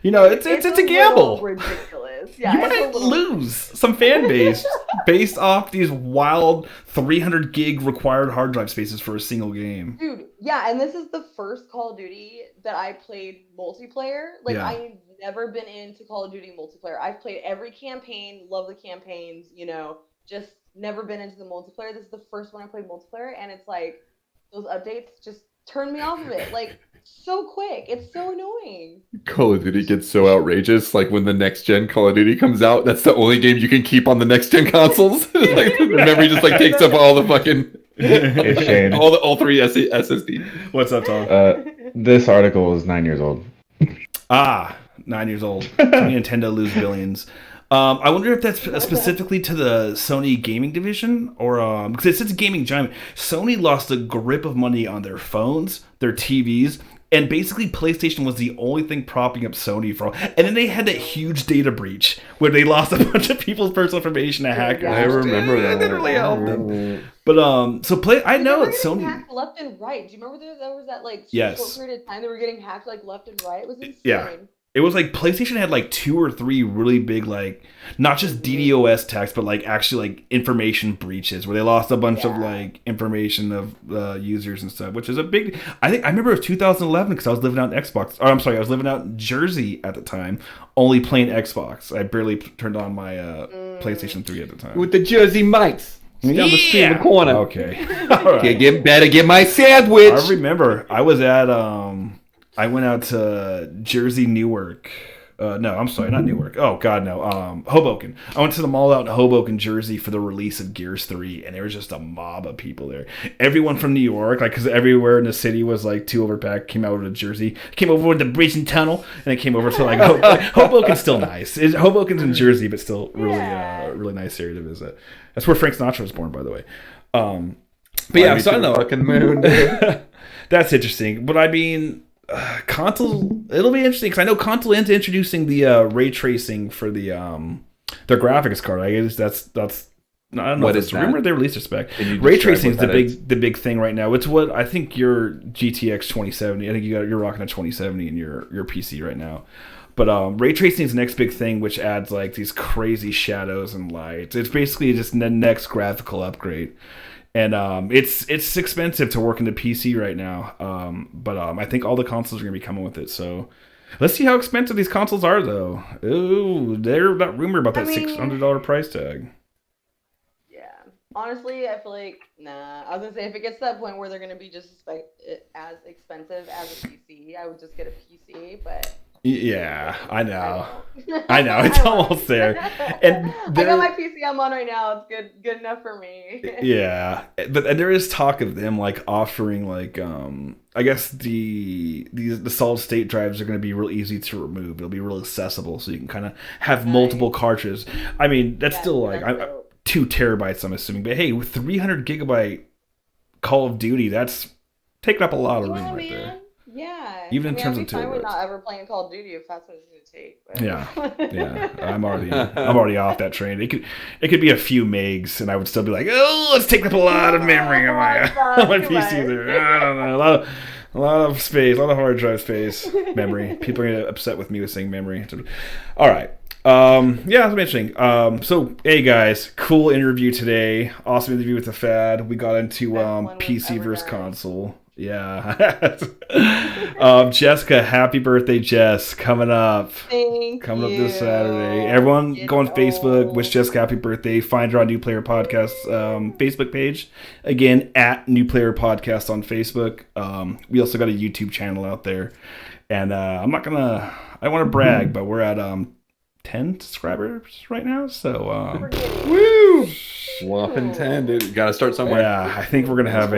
[SPEAKER 1] a gamble.
[SPEAKER 2] Ridiculous. Yeah,
[SPEAKER 1] you might lose some fan base based off these wild 300 gig required hard drive spaces for a single game.
[SPEAKER 2] Dude, yeah, and this is the first Call of Duty that I played multiplayer. Like, I've never been into Call of Duty multiplayer. I've played every campaign, love the campaigns, just never been into the multiplayer. This is the first one I played multiplayer, and it's like, those updates just turned me off of it. Like, so quick. It's so annoying.
[SPEAKER 3] Call of Duty gets so outrageous. Like when the next gen Call of Duty comes out, that's the only game you can keep on the next gen consoles. Like the memory just takes up all the fucking
[SPEAKER 4] Hey Shane.
[SPEAKER 3] all three SSD.
[SPEAKER 1] What's up, Tom?
[SPEAKER 4] This article is 9 years old.
[SPEAKER 1] 9 years old. Nintendo lose billions. I wonder if that's specifically to the Sony gaming division, or because it says gaming giant. Sony lost a grip of money on their phones, their TVs, and basically PlayStation was the only thing propping up Sony for. And then they had that huge data breach where they lost a bunch of people's personal information to hackers.
[SPEAKER 3] I remember that.
[SPEAKER 1] It didn't really help them. But I know that Sony
[SPEAKER 2] hacked left and right. Do you remember there was that short period of time they were getting hacked left and right? It was insane.
[SPEAKER 1] Yeah. It was like PlayStation had 2 or 3 really big, not just DDoS attacks, but actually information breaches where they lost a bunch of information of users and stuff, which is a big. I remember it was 2011 because I was living out in I was living out in Jersey at the time, only playing Xbox. I barely turned on my PlayStation 3 at the time
[SPEAKER 3] with the Jersey mics. Down the street in the corner.
[SPEAKER 1] Okay, all right.
[SPEAKER 3] Better get my sandwich.
[SPEAKER 1] I remember I was at I went out to Jersey, Newark, No, I'm sorry, not Newark. Oh God, no. Hoboken. I went to the mall out in Hoboken, Jersey, for the release of Gears 3, and there was just a mob of people there. Everyone from New York, like, because everywhere in the city was like too overpacked, came out of Jersey, came over with the bridge and tunnel, and it came over to like Hoboken's still nice. Hoboken's in Jersey, but still really nice area to visit. That's where Frank Sinatra was born, by the way. But yeah, so I don't know.
[SPEAKER 3] Fucking moon.
[SPEAKER 1] That's interesting, but I mean. Console, it'll be interesting because I know console is introducing the ray tracing for the their graphics card. I guess that's I don't know
[SPEAKER 3] What
[SPEAKER 1] if
[SPEAKER 3] is
[SPEAKER 1] it's
[SPEAKER 3] that?
[SPEAKER 1] rumored they released a spec.
[SPEAKER 3] Can you
[SPEAKER 1] Ray
[SPEAKER 3] describe
[SPEAKER 1] tracing is
[SPEAKER 3] what that
[SPEAKER 1] the big thing right now. It's what I think your GTX 2070. I think you're rocking a 2070 in your PC right now. But ray tracing is the next big thing, which adds like these crazy shadows and lights. It's basically just the next graphical upgrade. And it's expensive to work in the PC right now, but I think all the consoles are going to be coming with it. So let's see how expensive these consoles are, though. Ooh, there's that rumor about that $600 price tag.
[SPEAKER 2] Yeah, honestly, I feel like I was gonna say if it gets to that point where they're gonna be just as expensive as a PC, I would just get a PC. But
[SPEAKER 1] yeah, I know. I know, it's almost there. And
[SPEAKER 2] I got my PC I'm on right now. It's good enough for me.
[SPEAKER 1] Yeah, but there is talk of them like offering like I guess the solid state drives are going to be real easy to remove. It'll be real accessible, so you can kind of have multiple cartridges. I mean, that's still like 2 terabytes, I'm assuming. But hey, with 300 gigabyte Call of Duty, that's taking up a lot of room right there.
[SPEAKER 2] Yeah.
[SPEAKER 1] Even in terms of
[SPEAKER 2] I would
[SPEAKER 1] terabytes.
[SPEAKER 2] not ever playing Call of Duty if that's what it's going to take. But.
[SPEAKER 1] Yeah. I'm already off that train. It could be a few megs, and I would still be like, oh, let's take up a lot of memory on my PC there. I don't know, a lot of space, a lot of hard drive space, memory. People are gonna get upset with me with saying memory. All right. Yeah, that's interesting. So hey guys, cool interview today. Awesome interview with the Fad. We got into PC versus console. Yeah. Jessica, happy birthday, Jess. Coming up.
[SPEAKER 2] Coming
[SPEAKER 1] up this Saturday. Everyone go on Facebook, wish Jessica happy birthday. Find her on New Player Podcast Facebook page. Again, at New Player Podcast on Facebook. We also got a YouTube channel out there. And I don't want to brag, but we're at 10 subscribers right now. So woo!
[SPEAKER 3] Whopping 10, dude. Gotta start somewhere.
[SPEAKER 1] Yeah, I think we're gonna have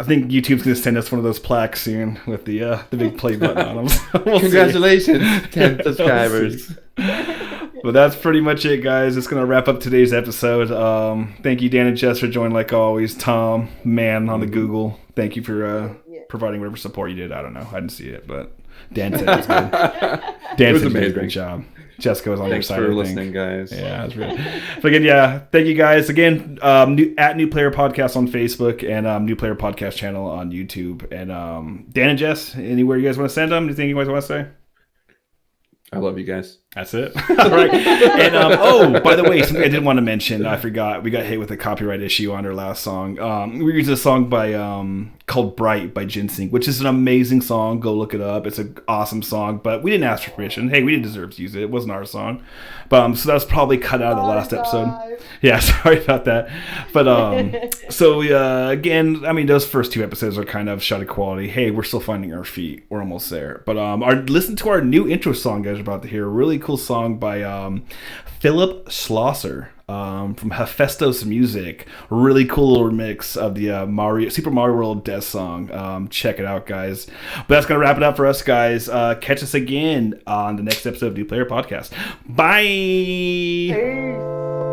[SPEAKER 1] I think YouTube's gonna send us one of those plaques soon with the big play button on them. So we'll
[SPEAKER 3] Congratulations,
[SPEAKER 1] see.
[SPEAKER 3] 10 subscribers.
[SPEAKER 1] But that's pretty much it, guys. It's gonna wrap up today's episode. Thank you, Dan and Jess, for joining like always. Tom, man on the Google, thank you for providing whatever support you did. I don't know, I didn't see it, but Dan said it was good. Dan said you did a great job. Jessica was on your side.
[SPEAKER 3] Thanks for listening, guys.
[SPEAKER 1] Yeah, that's really. But again, thank you guys again. At New Player Podcast on Facebook and New Player Podcast channel on YouTube. And Dan and Jess, anywhere you guys want to send them? Anything you guys want to say?
[SPEAKER 3] I love you guys.
[SPEAKER 1] That's it. All right. And by the way, something I did want to mention, I forgot. We got hit with a copyright issue on our last song. We used a song by called "Bright" by Ginseng, which is an amazing song. Go look it up. It's an awesome song, but we didn't ask for permission. Hey, we didn't deserve to use it. It wasn't our song. But so that was probably cut out of the last episode. Yeah, sorry about that. But again, I mean, those first 2 episodes are kind of shoddy quality. Hey, we're still finding our feet. We're almost there. But listen to our new intro song, guys. Are about to hear a really cool song by Philip Schlosser from Hephaestus Music. Really cool little remix of the Super Mario World Death song. Check it out, guys. But that's gonna wrap it up for us, guys. Catch us again on the next episode of New Player Podcast. Bye.
[SPEAKER 2] Peace.